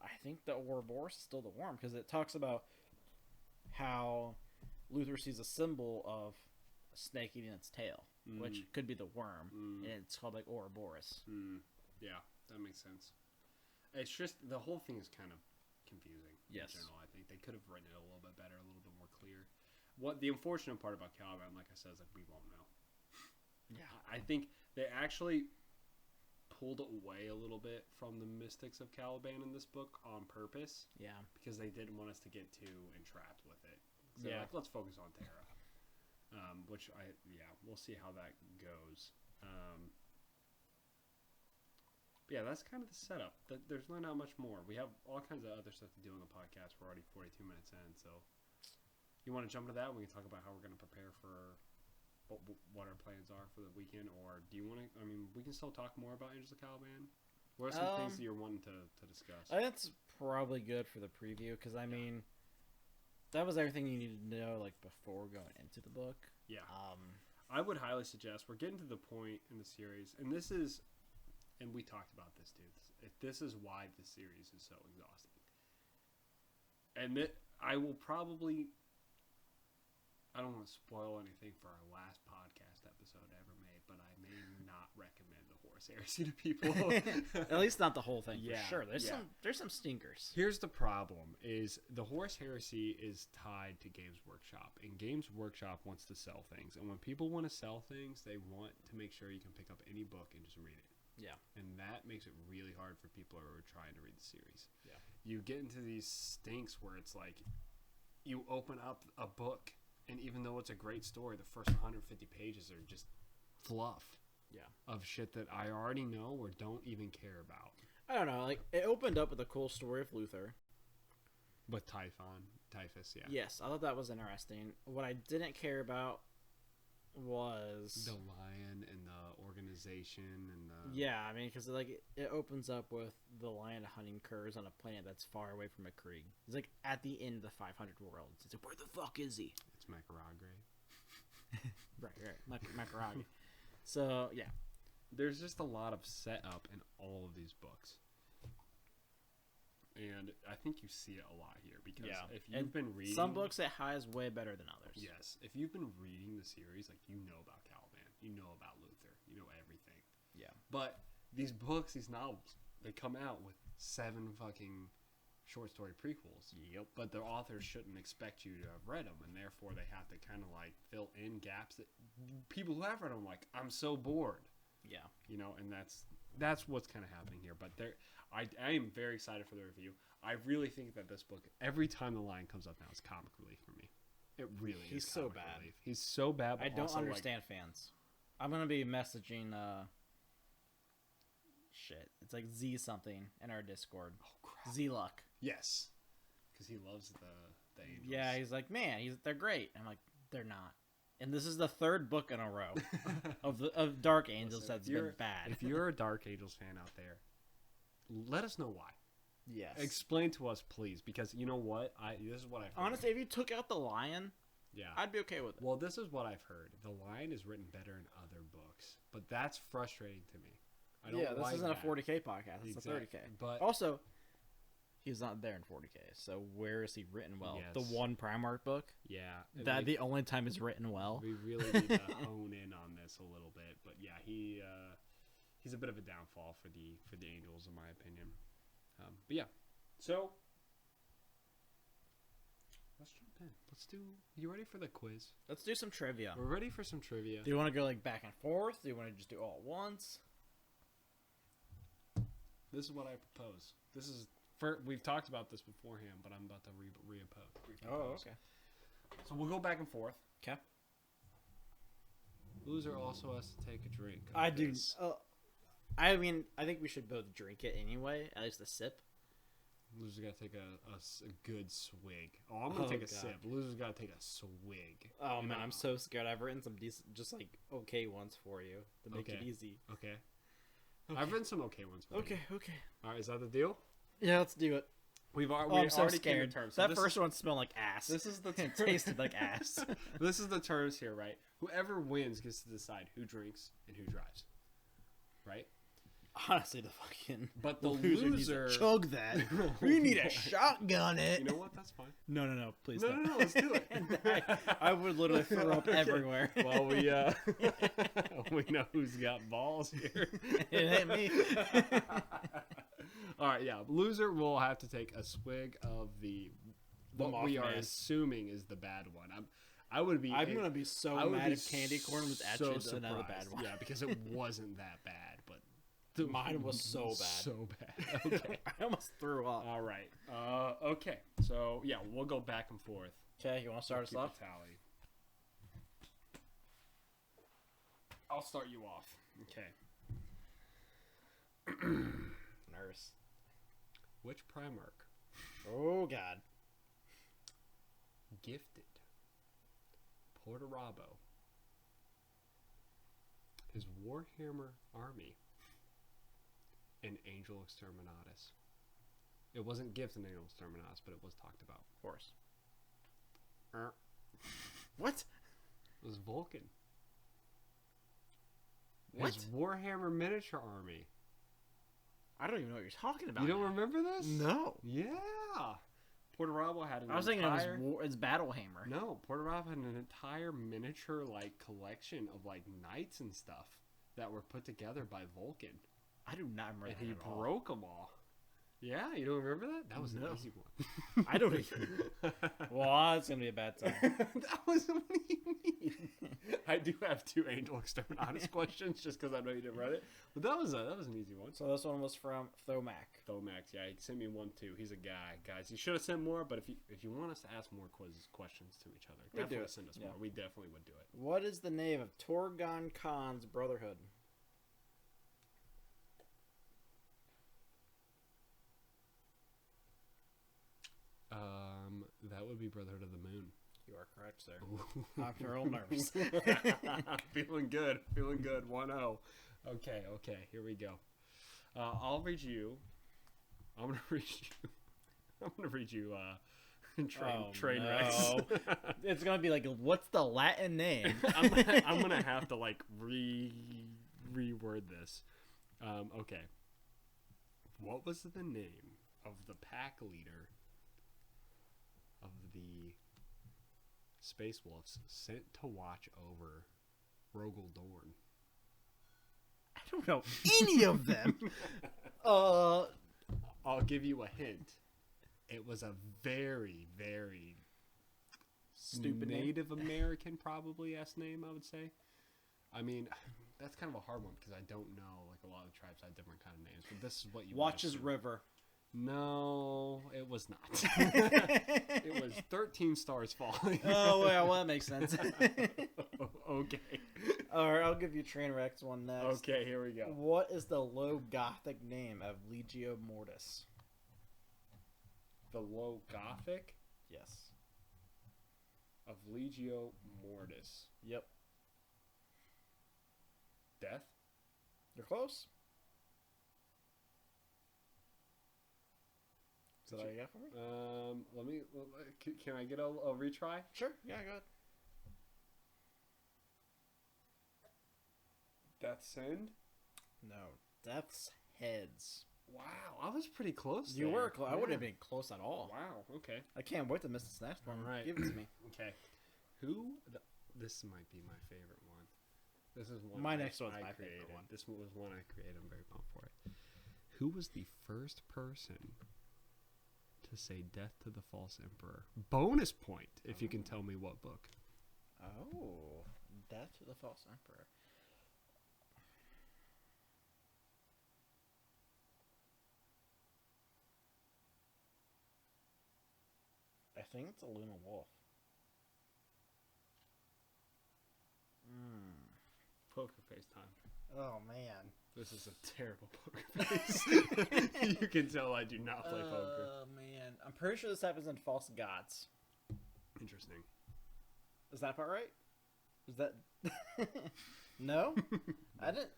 I think the Ouroboros is still the worm, because it talks about how Luther sees a symbol of a snake eating its tail, which could be the worm, and it's called like Ouroboros. Yeah, that makes sense. It's just the whole thing is kind of confusing. Yes. In general, I think they could have written it a little bit better, a little bit more clear. What the unfortunate part about Caliban, like I said, is like we won't know. Yeah, I think they actually pulled away a little bit from the mystics of Caliban in this book on purpose. Yeah, because they didn't want us to get too entrapped with it. So yeah, like, let's focus on Terra. Which we'll see how that goes. But yeah, that's kind of the setup. There's really not much more. We have all kinds of other stuff to do on the podcast. We're already 42 minutes in, so you want to jump into that? We can talk about how we're going to prepare for what our plans are for the weekend, or do you want to? I mean, we can still talk more about Angels of Caliban. What are some things that you're wanting to discuss? That's probably good for the preview, because I mean, that was everything you needed to know like before going into the book. Yeah. I would highly suggest, we're getting to the point in the series, and this is, and we talked about this, dude. This is why the series is so exhausting. And I will probably, I don't want to spoil anything for our last podcast episode ever made, but I may not recommend the Horus Heresy to people. At least not the whole thing, Yeah, for sure. There's yeah. some stinkers. Here's the problem: is the Horus Heresy is tied to Games Workshop, and Games Workshop wants to sell things, and when people want to sell things, they want to make sure you can pick up any book and just read it. Yeah. And that makes it really hard for people who are trying to read the series. Yeah. You get into these stinks where it's like you open up a book, and even though it's a great story, the first 150 pages are just fluff. Yeah. Of shit that I already know or don't even care about. I don't know. Like, it opened up with a cool story of Luther. With Typhus, yeah. Yes, I thought that was interesting. What I didn't care about was the lion and the organization and the... Yeah, I mean, because like it opens up with the lion hunting curs on a planet that's far away from a Krieg. It's like at the end of the 500 worlds. It's like, where the fuck is he? It's Makaragre. right, Makaragre. So yeah, there's just a lot of setup in all of these books. And I think you see it a lot here, because if you've been reading... Some books it highs way better than others. Yes. If you've been reading the series, like, you know about Caliban. You know about Luther. You know everything. Yeah. But these books, these novels, they come out with 7 fucking short story prequels. Yep. But the authors shouldn't expect you to have read them, and therefore they have to kind of, like, fill in gaps that people who have read them are like, I'm so bored. Yeah. You know, and that's what's kind of happening here. But I am very excited for the review. I really think that this book, every time the line comes up now, is comic relief for me. It really is. He's so comic bad. relief. He's so bad. But I don't also, understand fans. I'm gonna be messaging shit. It's like Z something in our Discord. Oh crap. Z Luck. Yes, because he loves the Angels. Yeah, he's like, man, they're great. I'm like, they're not. And this is the third book in a row of Dark Angels Listen, that's been bad. If you're a Dark Angels fan out there, let us know why. Yes. Explain to us, please, because you know what? This is what I've heard. Honestly, if you took out the lion, yeah, I'd be okay with it. Well, this is what I've heard. The Lion is written better in other books, but that's frustrating to me. I don't this like isn't that. a 40K podcast. It's a 30K. But Also, he's not there in 40K. So where is he written well? Yes. The one Primarch book. yeah, That the only time it's written well. we really need to hone in on this a little bit. But yeah, he's a bit of a downfall for the Angels, in my opinion. But yeah, so let's jump in. You ready for the quiz? Let's do some trivia. We're ready for some trivia. Do you want to go like back and forth? Do you want to just do all at once? This is what I propose. We've talked about this beforehand, but I'm about to re-propose. Oh, okay. So we'll go back and forth. Okay. Loser also has to take a drink. I do. I mean, I think we should both drink it anyway, at least a sip. Loser's got to take a good swig. Oh, I'm going to take a sip. Loser's got to take a swig. Oh, man, I'm so scared. I've written some decent, just like okay ones for you to make it easy. Okay. I've written some okay ones for you. Okay. All right, is that the deal? Yeah, let's do it. I'm already so came to scared. terms. That first one smelled like ass. This is the It tasted like ass. This is the terms here, right? Whoever wins gets to decide who drinks and who drives. Right? Honestly, the fucking But the loser needs to chug that. We need a shotgun it. You know what? That's fine. No, please No, don't. no, let's do it. I would literally throw up everywhere. Well, we know who's got balls here. It ain't me. All right, yeah. Loser will have to take a swig of what we are Mothman. assuming is the bad one. I'm gonna be so mad if candy corn was actually another bad one. Yeah, because it wasn't that bad, but mine was so bad. So bad. Okay. I almost threw up. All right. Okay. So yeah, we'll go back and forth. Okay, you want to start us off? Tally. I'll start you off. Okay. Nurse. Which Primarch Oh God. gifted Portorabo his Warhammer army an Angel Exterminatus? It wasn't gifted an Angel Exterminatus, but it was talked about. Of course. What? It was Vulcan. What? His Warhammer miniature army. I don't even know what you're talking about. You don't remember this? No. Yeah. Portorabo had an I was thinking entire... it was Battlehammer. No, Portorabo had an entire miniature collection of knights and stuff that were put together by Vulcan. I do not remember And that he at all. broke them all. Yeah, you don't remember that? That was an No. easy one. I don't even. Well, it's gonna be a bad time. That was what do you mean? I do have 2 Angel Exterminatus questions just because I know you didn't read it, but that was an easy one. So this one was from Thomac. Thomax, yeah, he sent me one too. He's a guy, guys. He should have sent more, but if you want us to ask more questions to each other, We'd do definitely it. send us Yeah. more. We definitely would do it. What is the name of Torgon Khan's Brotherhood? That would be Brotherhood of the Moon. You are correct, sir. I'm real nervous. Feeling good. 1-0. Okay, here we go. I'll read you. I'm gonna read you Trainwrecks. No. It's gonna be like, what's the Latin name? I'm gonna have to reword this. Okay. What was the name of the pack leader of the Space Wolves sent to watch over Rogel Dorn? I don't know any of them. I'll give you a hint. It was a very, very Stupid Native American probably-esque name, I would say. I mean, that's kind of a hard one because I don't know. A lot of the tribes have different kind of names, but this is what you Watches River. No, it was not. It was 13 stars falling. Oh, well, that makes sense. Okay. All right, I'll give you Trainwreck's one next. Okay, here we go. What is the low Gothic name of Legio Mortis? The low Gothic Yes. of Legio Mortis. Yep. Death? You're close. Is that all you got for me? Can I get a retry? Sure. Yeah, go ahead. Death's End? No. Death's Heads. Wow, I was pretty close. You there. were close. I Yeah. wouldn't have been close at all. Wow, okay. I can't wait to miss this next one. All right. Give it to me. Okay. This might be my favorite one. This is one My next one's I my created. favorite one. This was one I created. I'm very pumped for it. Who was the first person to say death to the false emperor? Bonus point if you can tell me what book. Oh. Death to the False Emperor. I think it's a Luna Wolf. Poker face time. Oh, man. This is a terrible poker face. You can tell I do not play poker. Oh, man. I'm pretty sure this happens in False Gods. Interesting. Is that part right? Is that... No? I didn't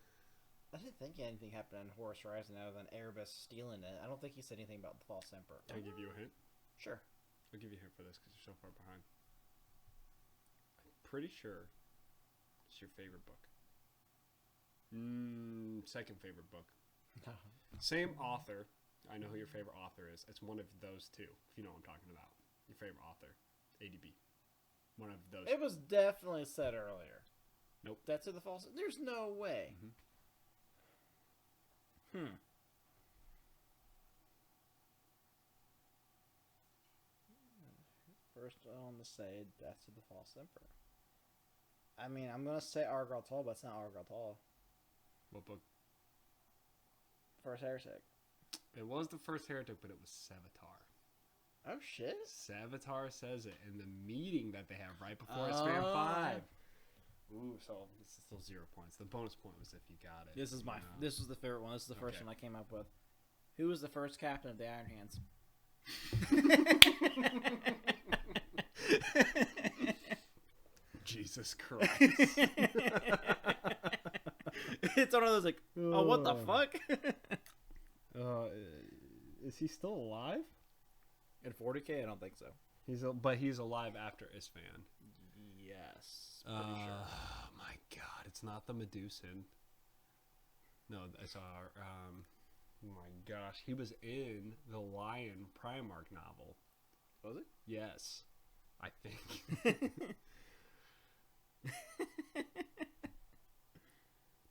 think anything happened in Horus Rising other than Erebus stealing it. I don't think he said anything about the False Emperor. Can I give you a hint? Sure. I'll give you a hint for this because you're so far behind. I'm pretty sure it's your favorite book. Second favorite book. No. Same author. I know who your favorite author is. It's one of those two, if you know what I'm talking about. Your favorite author. ADB. One of those. It was definitely said earlier. Nope. Death to the False... There's no way. First one to say Death to the False Emperor. I mean, I'm going to say Argal Tall, but it's not Argal Tall. What book? First Heretic. It was the first heretic, but it was Savitar. Oh, shit. Savitar says it in the meeting that they have right before Span 5. Ooh, so this is still 0 points. The bonus point was if you got it. This is my... This was the favorite one. This is the first one I came up with. Who was the first captain of the Iron Hands? Jesus Christ. It's one of those like, oh, what the fuck? Is he still alive? In 40K, I don't think so. But he's alive after Isfan. Yes, pretty sure. Oh my God, it's not the Medusan. No, it's our. Oh my gosh, he was in the Lion Primarch novel. Was it? Yes, I think.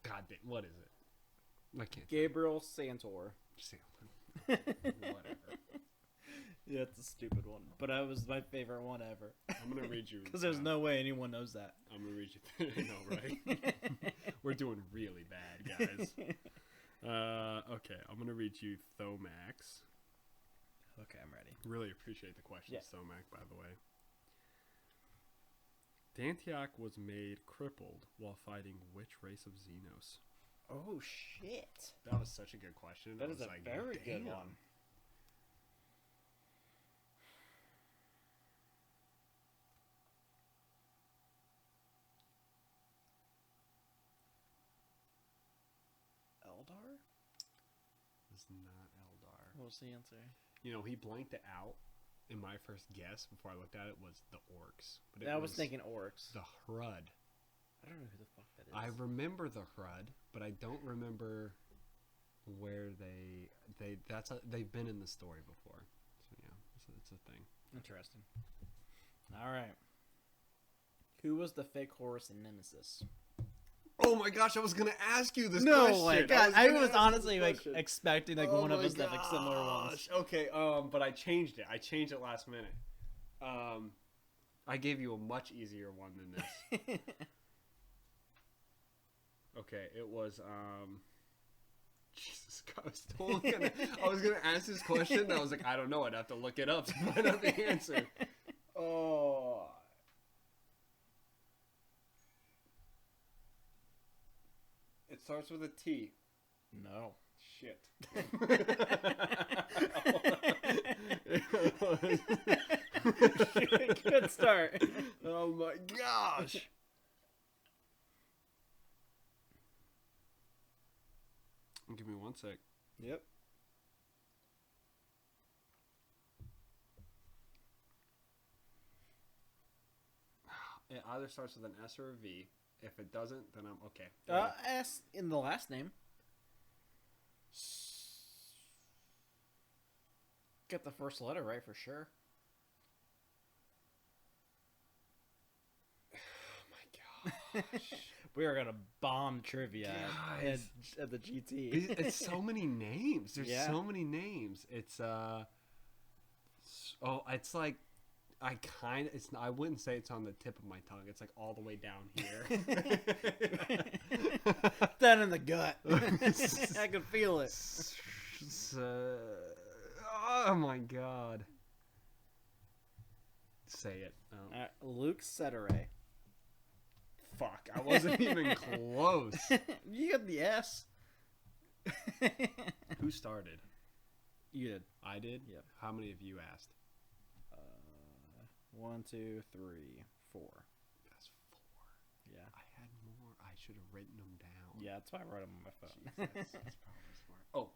God damn, what is it? I can't. Gabriel Santor. Whatever. Yeah, it's a stupid one, but it was my favorite one ever. I'm gonna read you because there's no way anyone knows that. I'm gonna read you. I know, right? We're doing really bad, guys. Okay, I'm gonna read you Thomax. Okay, I'm ready. Really appreciate the question, Yeah. Thomac, by the way. Dantioch was made crippled while fighting which race of Xenos? Oh shit! That was such a good question. That I is was a like, very good damn. one. Eldar? It's not Eldar. What was the answer? You know, he blanked it out. And my first guess before I looked at it was the Orcs. But I was thinking orcs. the Hrud. I don't know who the fuck that is. I remember the Hrud, but I don't remember where they've been in the story before. So yeah, it's a thing. Interesting. All right. Who was the fake horse in Nemesis? Oh my gosh, I was gonna ask you this No question. way, God! I was honestly like expecting like one of us to have like similar ones. Okay, but I changed it. I changed it last minute. I gave you a much easier one than this. Okay, it was Jesus I was gonna ask this question. And I was like, I don't know. I'd have to look it up to find out the answer. Oh. It starts with a T. No. Shit. Good start. Oh my gosh. Give me 1 sec. Yep. It either starts with an S or a V. If it doesn't, then I'm okay. S in the last name. Get the first letter right for sure. Oh my gosh. We are gonna bomb trivia Guys. at the GT. It's so many names. There's so many names. It's it's like I wouldn't say it's on the tip of my tongue. It's like all the way down here. Down in the gut. I can feel it. Oh my god. Say it. Luke Cetera. Fuck, I wasn't even close. You got the S. Who started? You did. I did? Yep. How many of you asked? 1, 2, 3, 4. That's 4. Yeah. I had more. I should have written them down. Yeah, that's why I wrote them on my phone. Jeez, that's probably smart. Oh.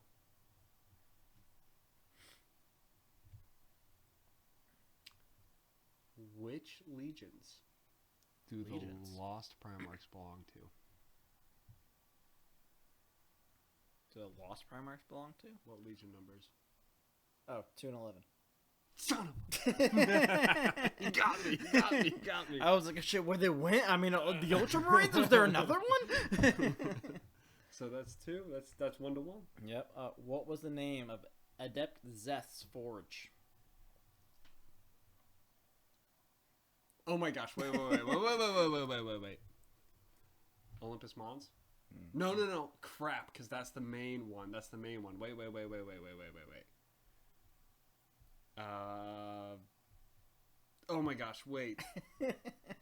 Which legions do the Lost Primarchs belong to? Do the Lost Primarchs belong to? What legion numbers? Oh, 2 and 11. Son of a... You got me. I was like, shit, where they went? I mean, the Ultramarines? Was there another one? So that's 2. That's 1 to 1. Yep. What was the name of Adept Zeth's forge? Oh my gosh! Wait! Olympus Mons? No! Crap! Because that's the main one. Wait! Oh my gosh! Wait.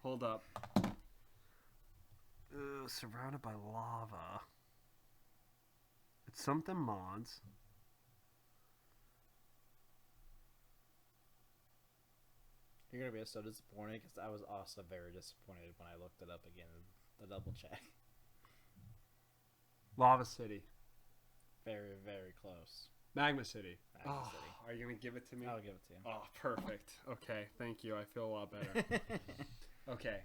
Hold up. Surrounded by lava. It's something Mons. You're gonna be so disappointed because I was also very disappointed when I looked it up again. The double check. Lava City. Very, very close. Magma City. Magma City. Are you gonna give it to me? I'll give it to you. Oh, perfect. Okay, thank you. I feel a lot better. Okay.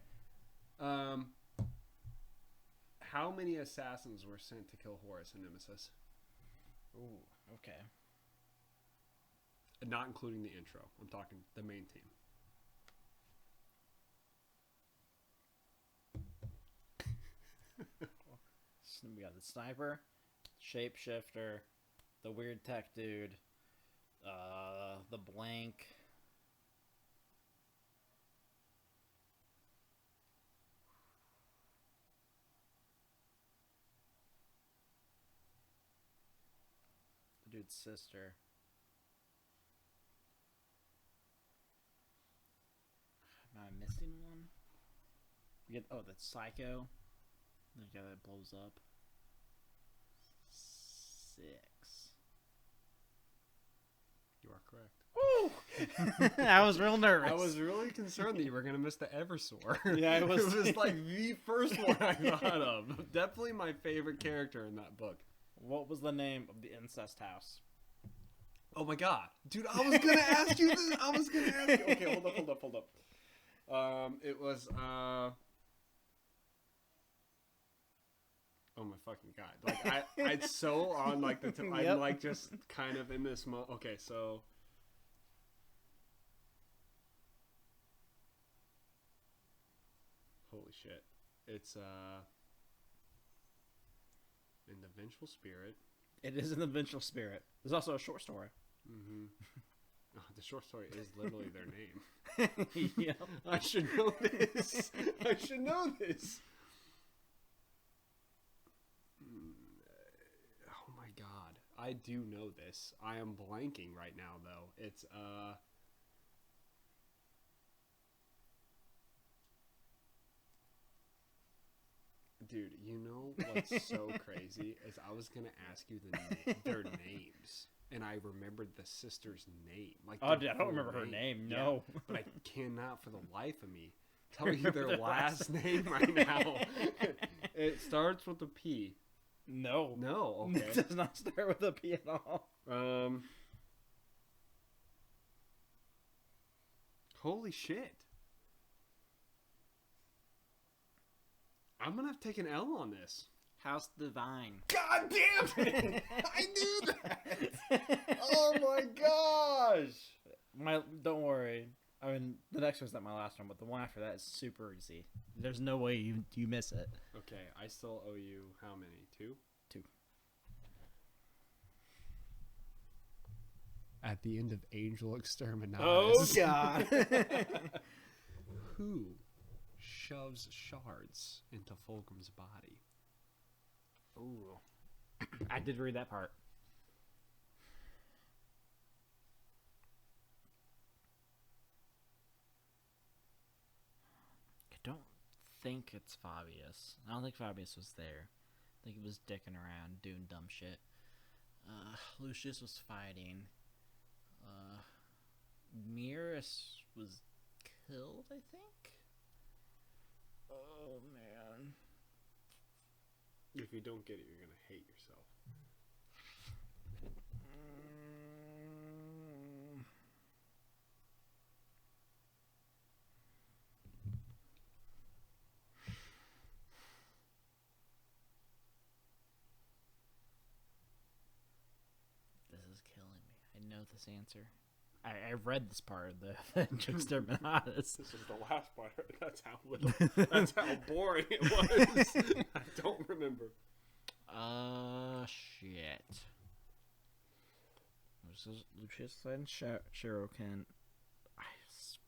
How many assassins were sent to kill Horus and Nemesis? Ooh, okay. Not including the intro. I'm talking the main team. We got the sniper, shapeshifter, the weird tech dude, the blank. The dude's sister. Am I missing one? We get the Psycho. The guy that blows up. 6. You are correct. Woo! I was real nervous. I was really concerned that you were going to miss the Eversor. Yeah, it was. It was like the first one I thought of. Definitely my favorite character in that book. What was the name of the incest house? Oh my god. Dude, I was going to ask you this. Okay, hold up. It was, oh my fucking god! Like I'd so on like the tip. Yep. I'm like just kind of in this okay, so holy shit! It's in the Vengeful Spirit. It is in the Vengeful Spirit. There's also a short story. Mm-hmm. Oh, the short story is literally their name. Yep. I should know this. Oh my god. I do know this. I am blanking right now, though. It's, Dude, you know what's so crazy is I was gonna ask you their names, and I remembered the sister's name. Like, Oh, dude, I don't remember her name. No, yeah, but I cannot for the life of me tell you their last name right now. It starts with a P. No, No, okay. It does not start with a P at all. Holy shit. I'm gonna have to take an L on this. House Divine. God damn it! I knew that! Oh my gosh! Don't worry. I mean, the next one's not my last one, but the one after that is super easy. There's no way you miss it. Okay, I still owe you how many? 2? 2. At the end of Angel Exterminatus. Oh, God. Who shoves shards into Fulgrim's body? Ooh. I did read that part. I don't think it's Fabius. I don't think Fabius was there. I think he was dicking around, doing dumb shit. Lucius was fighting. Mirus was killed, I think? Oh, man. If you don't get it, you're gonna hate yourself. This is killing me. I know this answer. I read this part of the Exterminatus. This is the last part. That's how boring it was. I don't remember. Shit. This is Lucius and Shirokin. I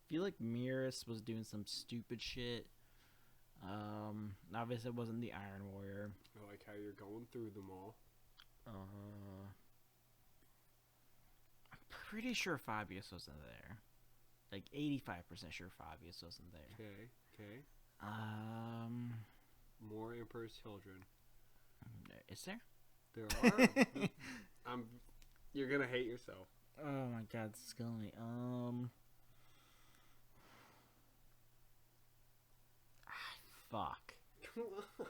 feel like Mirus was doing some stupid shit. Obviously it wasn't the Iron Warrior. I like how you're going through them all. I'm pretty sure Fabius wasn't there. Like 85% sure Fabius wasn't there. Okay. More Emperor's Children. Is there? There are. You're gonna hate yourself. Oh my god, this is killing me. Fuck. Come on.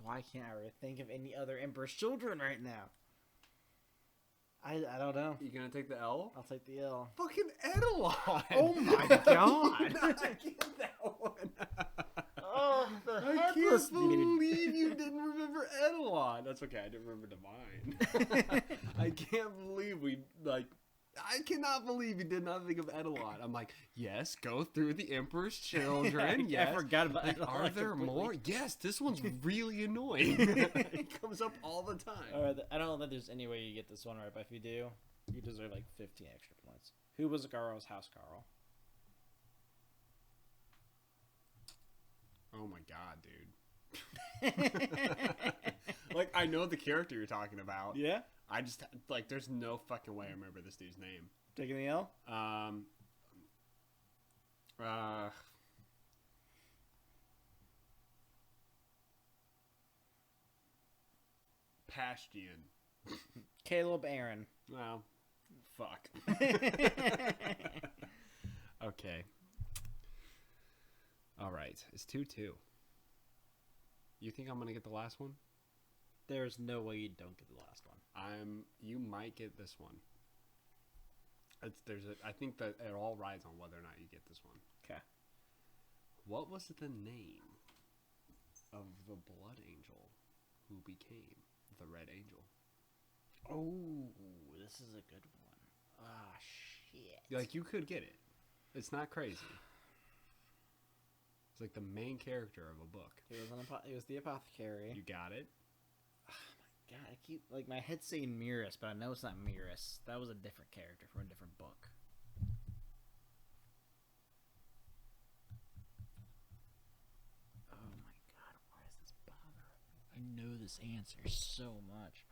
Why can't I think of any other Emperor's Children right now? I don't know. You gonna take the L? I'll take the L. Fucking Edelon! Oh my god! I get that one. Oh, the I headless can't dude. believe you didn't remember Edelon. That's okay. I didn't remember Divine. I can't believe I cannot believe you did not think of Edelon. I'm like, yes, go through the Emperor's Children. Yes. I forgot about like, Edelon. Are there completely. more? Yes, this one's really annoying. It comes up all the time. Alright, I don't think there's any way you get this one right, but if you do, you deserve like 15 extra points. Who was Garo's house Carl? Oh my god, dude. Like, I know the character you're talking about. Yeah? I just, like, there's no fucking way I remember this dude's name. Taking the L? Pastian. Caleb Aaron. Well, fuck. Okay. All right. It's 2-2. You think I'm going to get the last one? There's no way you don't get the last one. You might get this one. I think that it all rides on whether or not you get this one. Okay. What was the name of the blood angel who became the red angel? Oh, this is a good one. Ah, shit. Like, you could get it. It's not crazy. It's like the main character of a book. He was the apothecary. You got it? God, I keep, like, my head's saying Mirus, but I know it's not Mirus. That was a different character from a different book. know this answer so much.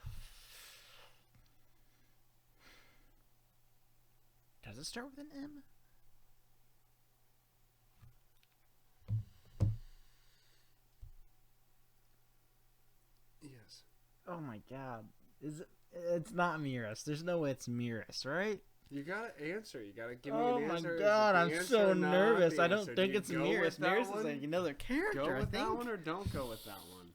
Does it start with an M? Yes. Oh my god. Is it? It's not Miras. There's no way it's Miras, right? You gotta answer. You gotta give me Oh an my answer. god, I'm so nervous. I don't answer? think Do you it's go Miras. with that Miras one? is another character, Go I with think. that one or don't go with that one.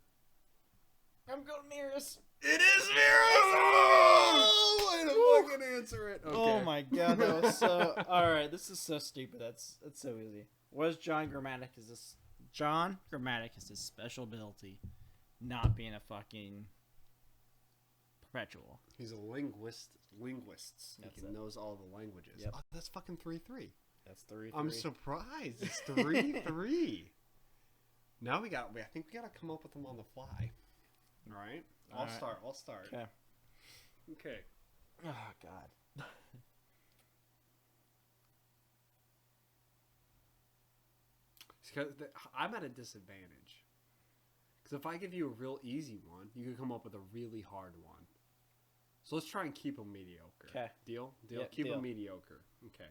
I'm going Miras. It is Miras! Oh, way to fucking answer it. Okay. Oh my god, that was so... Alright, this is so stupid. That's so easy. What is John Grammaticus'... John Grammaticus' special ability? Not being a fucking... perpetual. He's a linguist. Linguists. That's He it. knows all the languages. Yep. Oh, that's fucking 3-3. That's 3-3. I'm surprised. It's 3-3. Now I think we gotta come up with them on the fly. All right. I'll start. Okay. Okay. Oh god. I'm at a disadvantage. Because if I give you a real easy one, you can come up with a really hard one. So let's try and keep them mediocre. Okay. Deal? Yep, keep deal. them mediocre. Okay.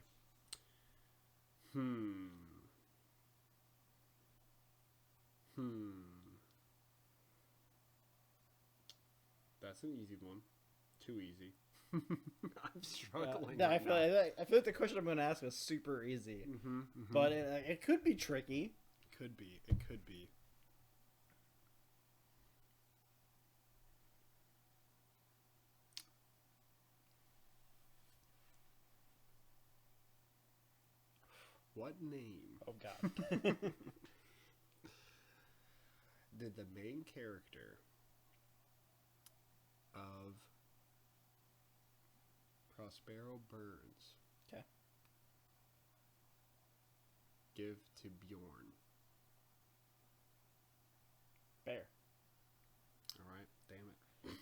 That's an easy one. Too easy. I'm struggling. No, I right feel like the question I'm going to ask is super easy. now. But it could be tricky. Could be. It could be. What name Oh god. did the main character of Prospero Burns Okay. give to Bjorn? Bear. Alright, damn it.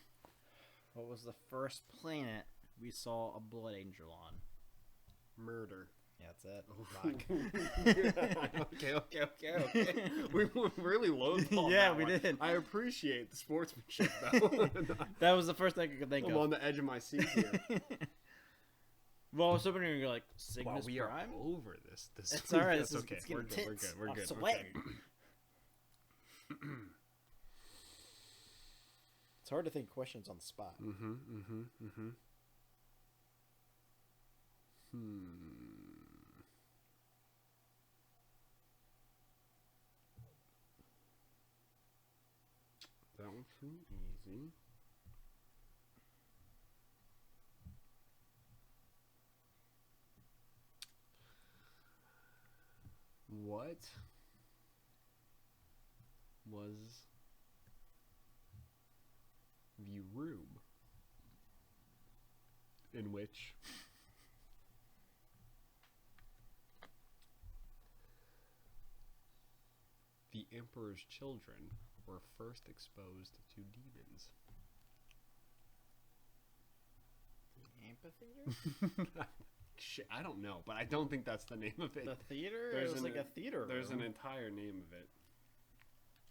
What was the first planet we saw a blood angel on? Murder. Yeah, that's it. Oh, okay. We went really low. Yeah, we did. I appreciate the sportsmanship, though. That was the first thing I could think I'm of. on the edge of my seat here. Well, I was hoping you were like Cygnus we Prime. are over this. It's all right. That's This is, okay. it's We're getting good. tense. We're I'm good. sweating. It's hard to think of questions on the spot. That one's pretty easy. What was the room in which the Emperor's children were first exposed to demons? Amphitheater? Shit, I don't know, but I don't think that's the name of it. The theater? There's It was an- like a theater. There's room. an entire name of it.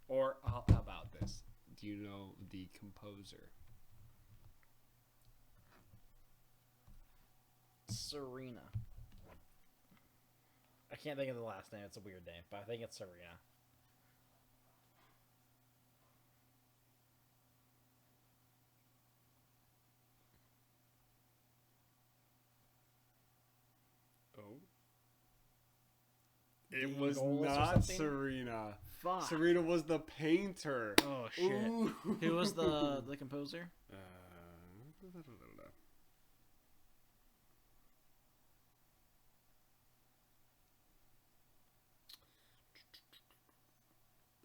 Or how about this? Do you know the composer? Serena. I can't think of the last name. It's a weird name, but I think it's Serena. Oh. It The was Golas or not something? Serena. Fuck. Serena was the painter. Oh shit. Ooh. Who was the composer?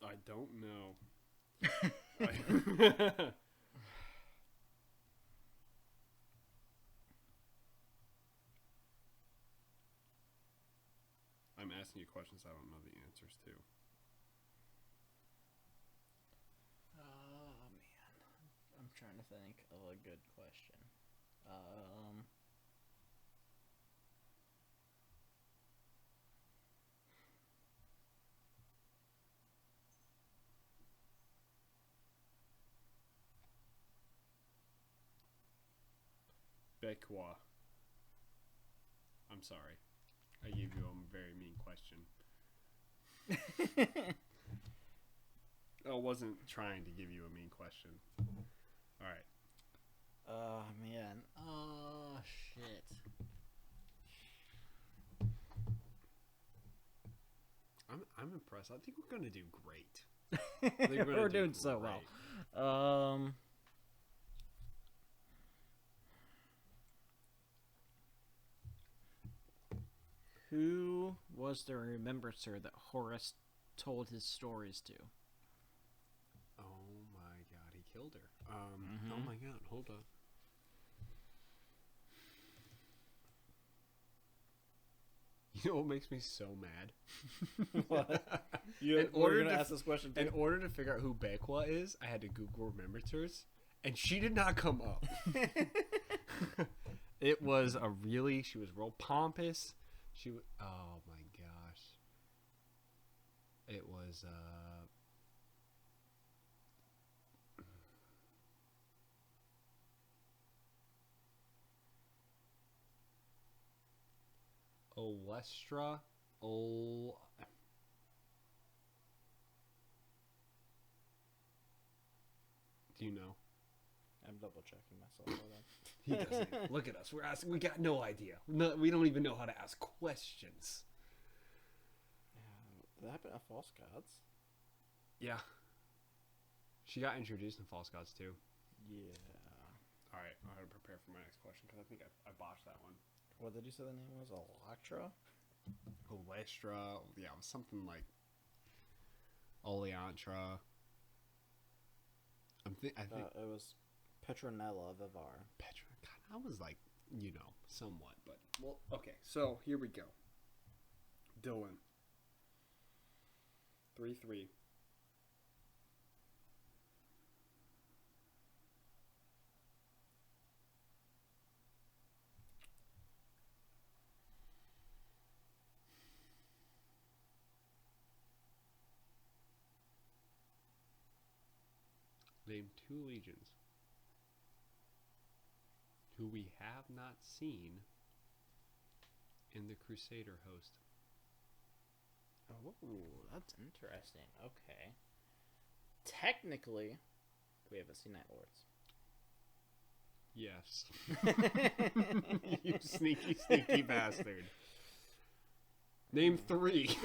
I don't know. I'm asking you questions I don't know the answers to. Oh man, I'm trying to think of a good question. Bekwa. I'm sorry. I gave you a very mean question. I wasn't trying to give you a mean question. All right. Oh, man. Oh, shit. I'm impressed. I think we're going to do great. I think We're doing so well. Who was the remembrancer that Horus told his stories to? Oh my god, he killed her. Oh my god, hold on. You know what makes me so mad? What? In order to ask this question too? In order to figure out who Bekwa is, I had to Google remembrancers, and she did not come up. It was she was real pompous. She was, oh my gosh. It was, Olestra. Do you know? I'm double checking myself. Hold on. He doesn't. Look at us. We're asking. We got no idea. No, we don't even know how to ask questions. Did that happen at False Gods? Yeah. She got introduced in False Gods too. Yeah. All right. I gotta prepare for my next question because I think I botched that one. What did you say the name was? Electra? Olestra. Yeah, it was something like Oleantra. I think it was Petronella Vivar. God, I was like, somewhat, but well, okay. So here we go. Dylan. 3-3. Name 2 legions who we have not seen in the Crusader host. Oh, that's interesting. Okay. Technically, we haven't seen Night Lords. Yes. You sneaky, sneaky bastard. Name 3.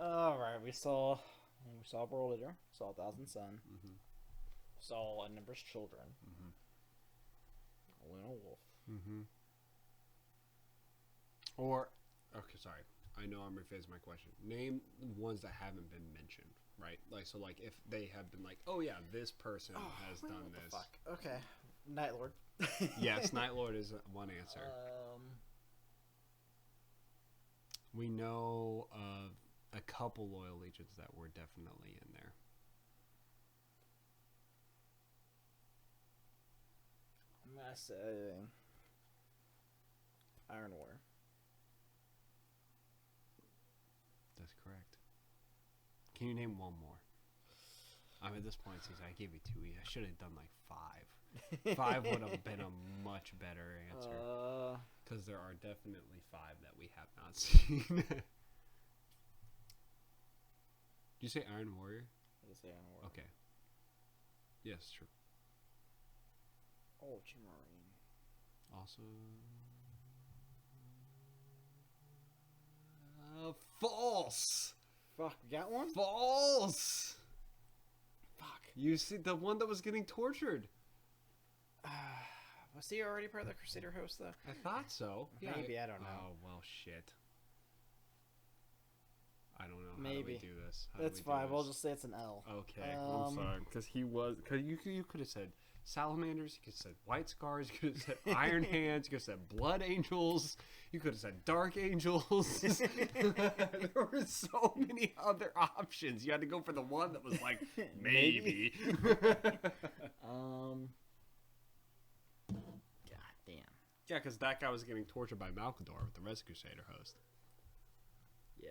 Alright, we saw World Eater, saw Thousand Sun, saw A Number's Children, Luna Wolf. Or, okay, sorry. I know I'm rephrasing my question. Name ones that haven't been mentioned, right? Like if they have been like, oh yeah, this person has done this. Fuck. Okay, Night Lord. Yes, Night Lord is one answer. We know of a couple loyal legions that were definitely in there. I'm gonna say Iron War. That's correct. Can you name one more? I'm at this point, since I gave you 2, I should have done like 5. 5 would have been a much better answer. Because there are definitely 5 that we have not seen. Did you say Iron Warrior? I did say Iron Warrior. Okay. Yes, true. Ultramarine. Also... false! Fuck, we got one? False! Fuck. You see, the one that was getting tortured. Was he already part of the Crusader host, though? I thought so. Maybe, I don't know. Oh, well, shit. I don't know. Maybe. How do we do this? That's fine. We'll just say it's an L. Okay, I'm sorry. Because you could have said salamanders, you could have said white scars, you could have said iron hands, you could have said blood angels, you could have said dark angels. There were so many other options. You had to go for the one that was like, maybe. God damn. Yeah, because that guy was getting tortured by Malcador with the Res Crusader host. Yeah.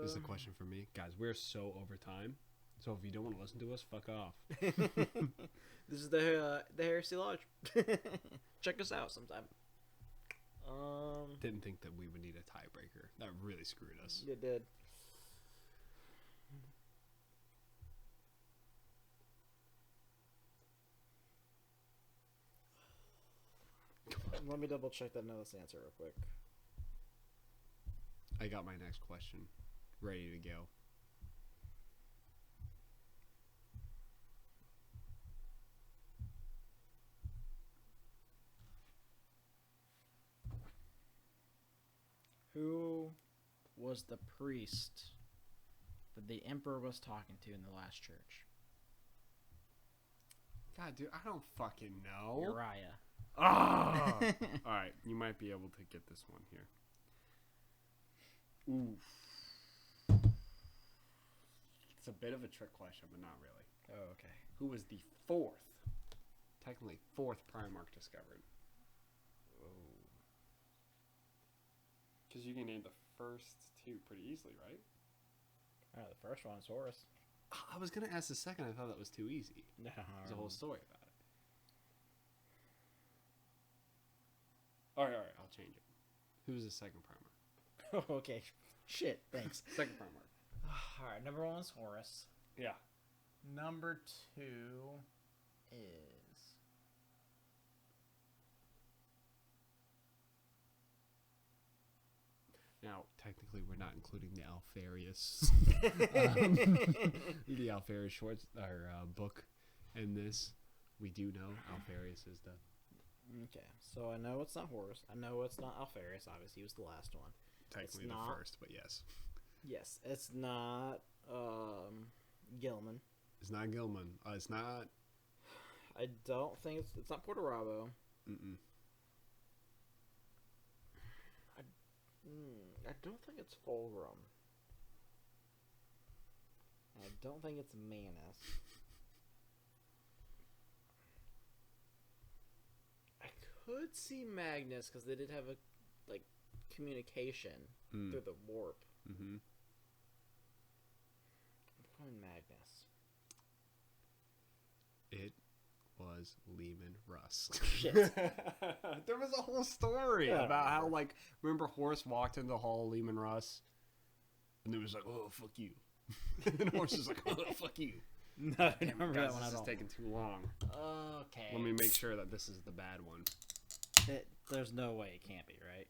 This is a question for me. Guys, we're so over time. So if you don't want to listen to us, fuck off. This is the Heresy Lodge. Check us out sometime. Didn't think that we would need a tiebreaker. That really screwed us. It did. Let me double check that notice answer real quick. I got my next question ready to go. Who was the priest that the emperor was talking to in the last church? God, dude, I don't fucking know. Uriah. Ah! All right, you might be able to get this one here. Oof. It's a bit of a trick question, but not really. Oh, okay. Who was the technically fourth Primarch discovered? Because you can name the first two pretty easily, right? The first one is Horus. I was going to ask the second. I thought that was too easy. No. There's a whole story about it. All right, I'll change it. Who's the second Primarch? Okay. Shit, thanks. Second Primarch. All right, number 1 is Horus. Yeah. Number 2 is... Now, technically, we're not including the Alfarius, the Alfarius shorts or book in this. We do know Alfarius is the. Okay, so I know it's not Horus. I know it's not Alfarius. Obviously, he was the last one. Technically it's the not, first, but yes. Yes, it's not Gilman. It's not Gilman. It's not. I don't think it's not Portorabo. Mm-mm. I don't think it's Fulgrim. I don't think it's Manus. I could see Magnus because they did have a communication through the warp. Mm-hmm. I'm going Magnus. It was Lehman Russ. Shit. There was a whole story about how, remember Horus walked into the hall of Lehman Russ? And it was like, oh, fuck you. And Horus was like, oh, fuck you. No, I don't remember Guys, that one this at is all. taking too long. Okay. Let me make sure that this is the bad one. There's no way it can't be, right?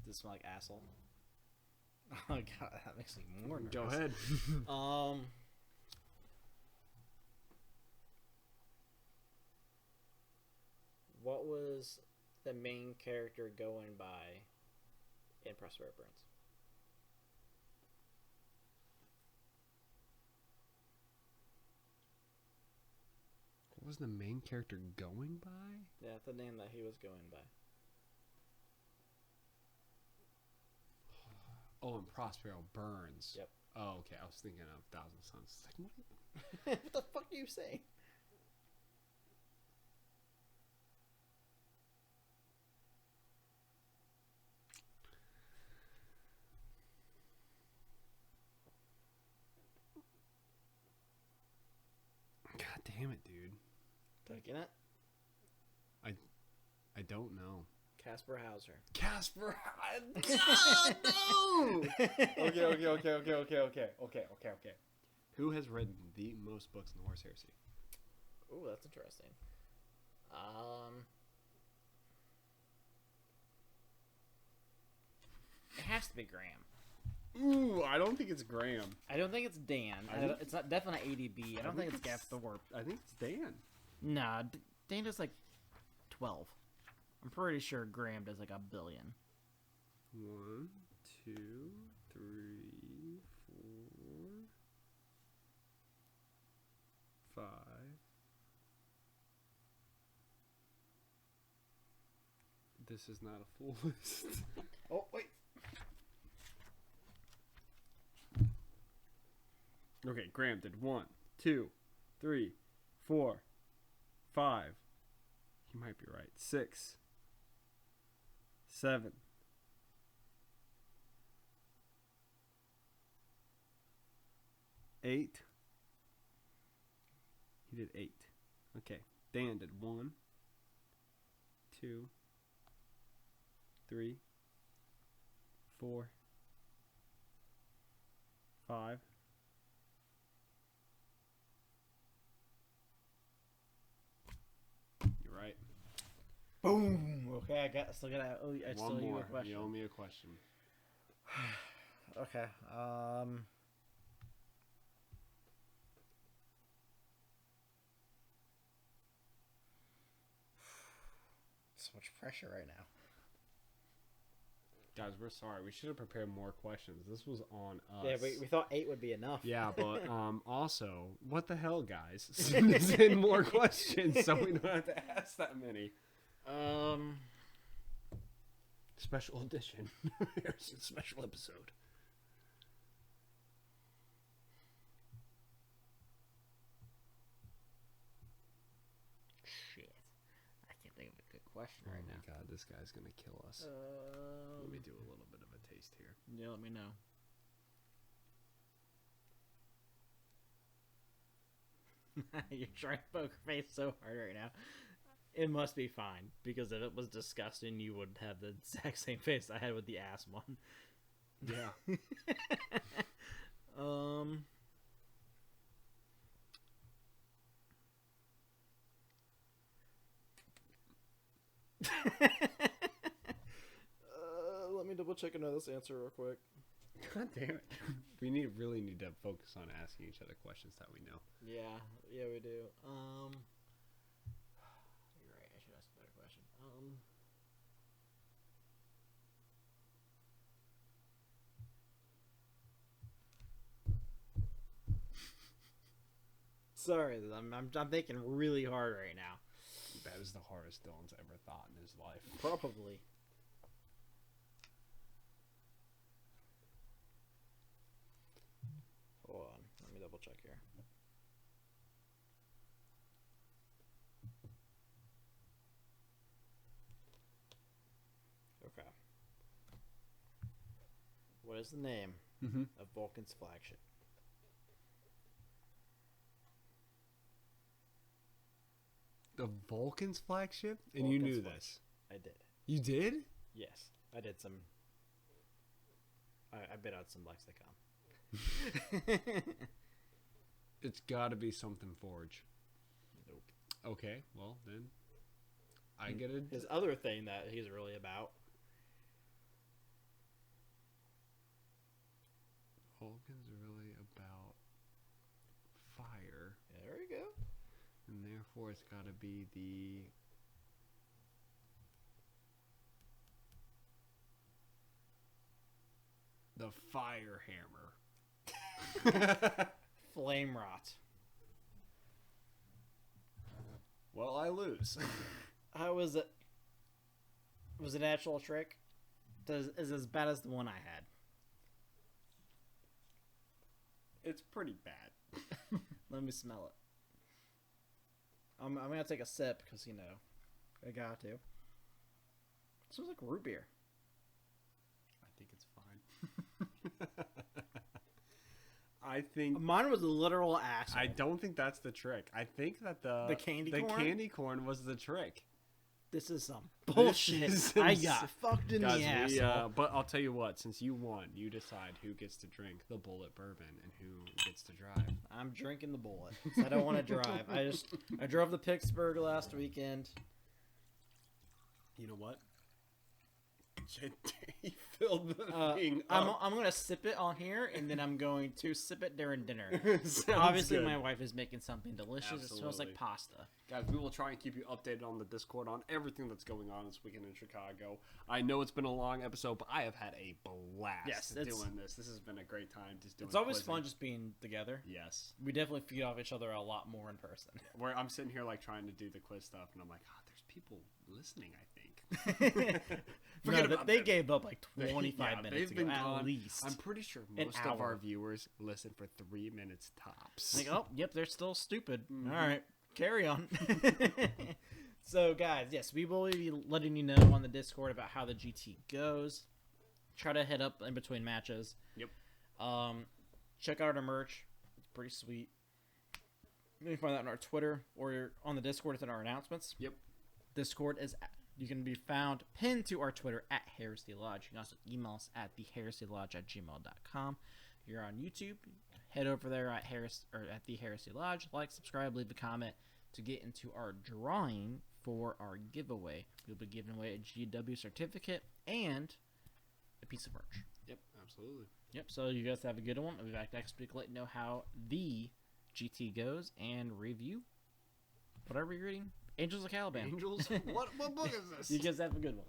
Does it smell like asshole? Oh, God, that makes me more nervous. Go ahead. What was the main character going by in Prospero Prince? What was the main character going by? Yeah, the name that he was going by. Oh, and Prospero Burns. Yep. Oh, okay. I was thinking of Thousand Sons. It's like, What the fuck are you saying? God damn it, dude. Taking it? I don't know. Casper Hauser. Casper. God, no. Okay. Who has written the most books in the Horse Heresy? Ooh, that's interesting. It has to be Graham. Ooh, I don't think it's Graham. I don't think it's Dan. It's not definitely ADB. I don't think it's Gaff the Warp. I think it's Dan. Nah, Dan does 12. I'm pretty sure Graham does 1 billion. 1, 2, 3, 4, 5. This is not a full list. Oh, wait. Okay, Graham did 1, 2, 3, 4, 5. He might be right. 6, 7, 8. He did 8. Okay. Dan did 1, 2, 3, 4, 5. You're right. Boom. Okay, I still got One you more. a question. You owe me a question. Okay. So much pressure right now. Guys, we're sorry. We should have prepared more questions. This was on us. Yeah, we thought 8 would be enough. Yeah, but also, what the hell, guys? Send us in more questions so we don't have to ask that many. Special edition. Here's a special episode. Shit. I can't think of a good question right now. Oh my god, this guy's gonna kill us. Let me do a little bit of a taste here. Yeah, let me know. You're trying to poker face so hard right now. It must be fine, because if it was disgusting, you would have the exact same face I had with the ass one. Yeah. Let me double check another answer real quick. God damn it. We really need to focus on asking each other questions that we know. Yeah, we do. You're right. I should ask a better question. Sorry, I'm thinking really hard right now. That is the hardest Dylan's ever thought in his life. Probably. Hold on, let me double check here. Okay. What is the name of Vulcan's flagship? The Vulcan's flagship? And Vulcan's you knew flagship. this? I did. You did? Yes, I did some. I bit out some lexicon. It's got to be something Forge. Nope. Okay, well then, I get it. His other thing that he's really about. Vulcan's really about fire, There we go. and therefore it's got to be the fire hammer. Flame rot. Well, I lose. How was it? Was it an actual trick? Is as bad as the one I had. It's pretty bad. Let me smell it. I'm gonna take a sip because I got to. It smells like root beer. I think it's fine. I think Mine was a literal asshole. I don't think that's the trick. I think that the candy corn? candy corn was the trick. This is some bullshit. I got fucked in the asshole. But I'll tell you what, since you won, you decide who gets to drink the bullet bourbon and who gets to drive. I'm drinking the bullet. I don't want to drive. I drove to Pittsburgh last weekend. You know what? He filled the thing up. I'm gonna sip it on here, and then I'm going to sip it during dinner. Sounds Obviously, good. my wife is making something delicious. It smells like Absolutely. pasta. Guys, we will try and keep you updated on the Discord on everything that's going on this weekend in Chicago. I know it's been a long episode, but I have had a blast Yes, doing this. This has been a great time just doing It's always quizzing. fun just being together. Yes. We definitely feed off each other a lot more in person. Where I'm sitting here like trying to do the quiz stuff, and I'm like, there's people listening, I think. Forget about they them. gave up like 25 minutes they've ago, been at gone. least. I'm pretty sure An most of our hour. viewers listen for 3 minutes tops. Like, oh, yep, they're still stupid. Mhm. All right, carry on. So, guys, yes, we will be letting you know on the Discord about how the GT goes. Try to hit up in between matches. Yep. Check out our merch. pretty sweet. You can find that on our Twitter or on the Discord. It's in our announcements. Yep. Discord is you can be found pinned to our Twitter at Heresy Lodge. You can also email us at theheresylodge@gmail.com. If you're on YouTube, head over there at the Heresy Lodge. Like, subscribe, leave a comment to get into our drawing for our giveaway. We'll be giving away a GW certificate and a piece of merch. Yep, absolutely. Yep, so you guys have a good one. I'll be back next week to let you know how the GT goes and review whatever you're reading. Angels of Caliban. Angels? What book is this? You guys have a good one.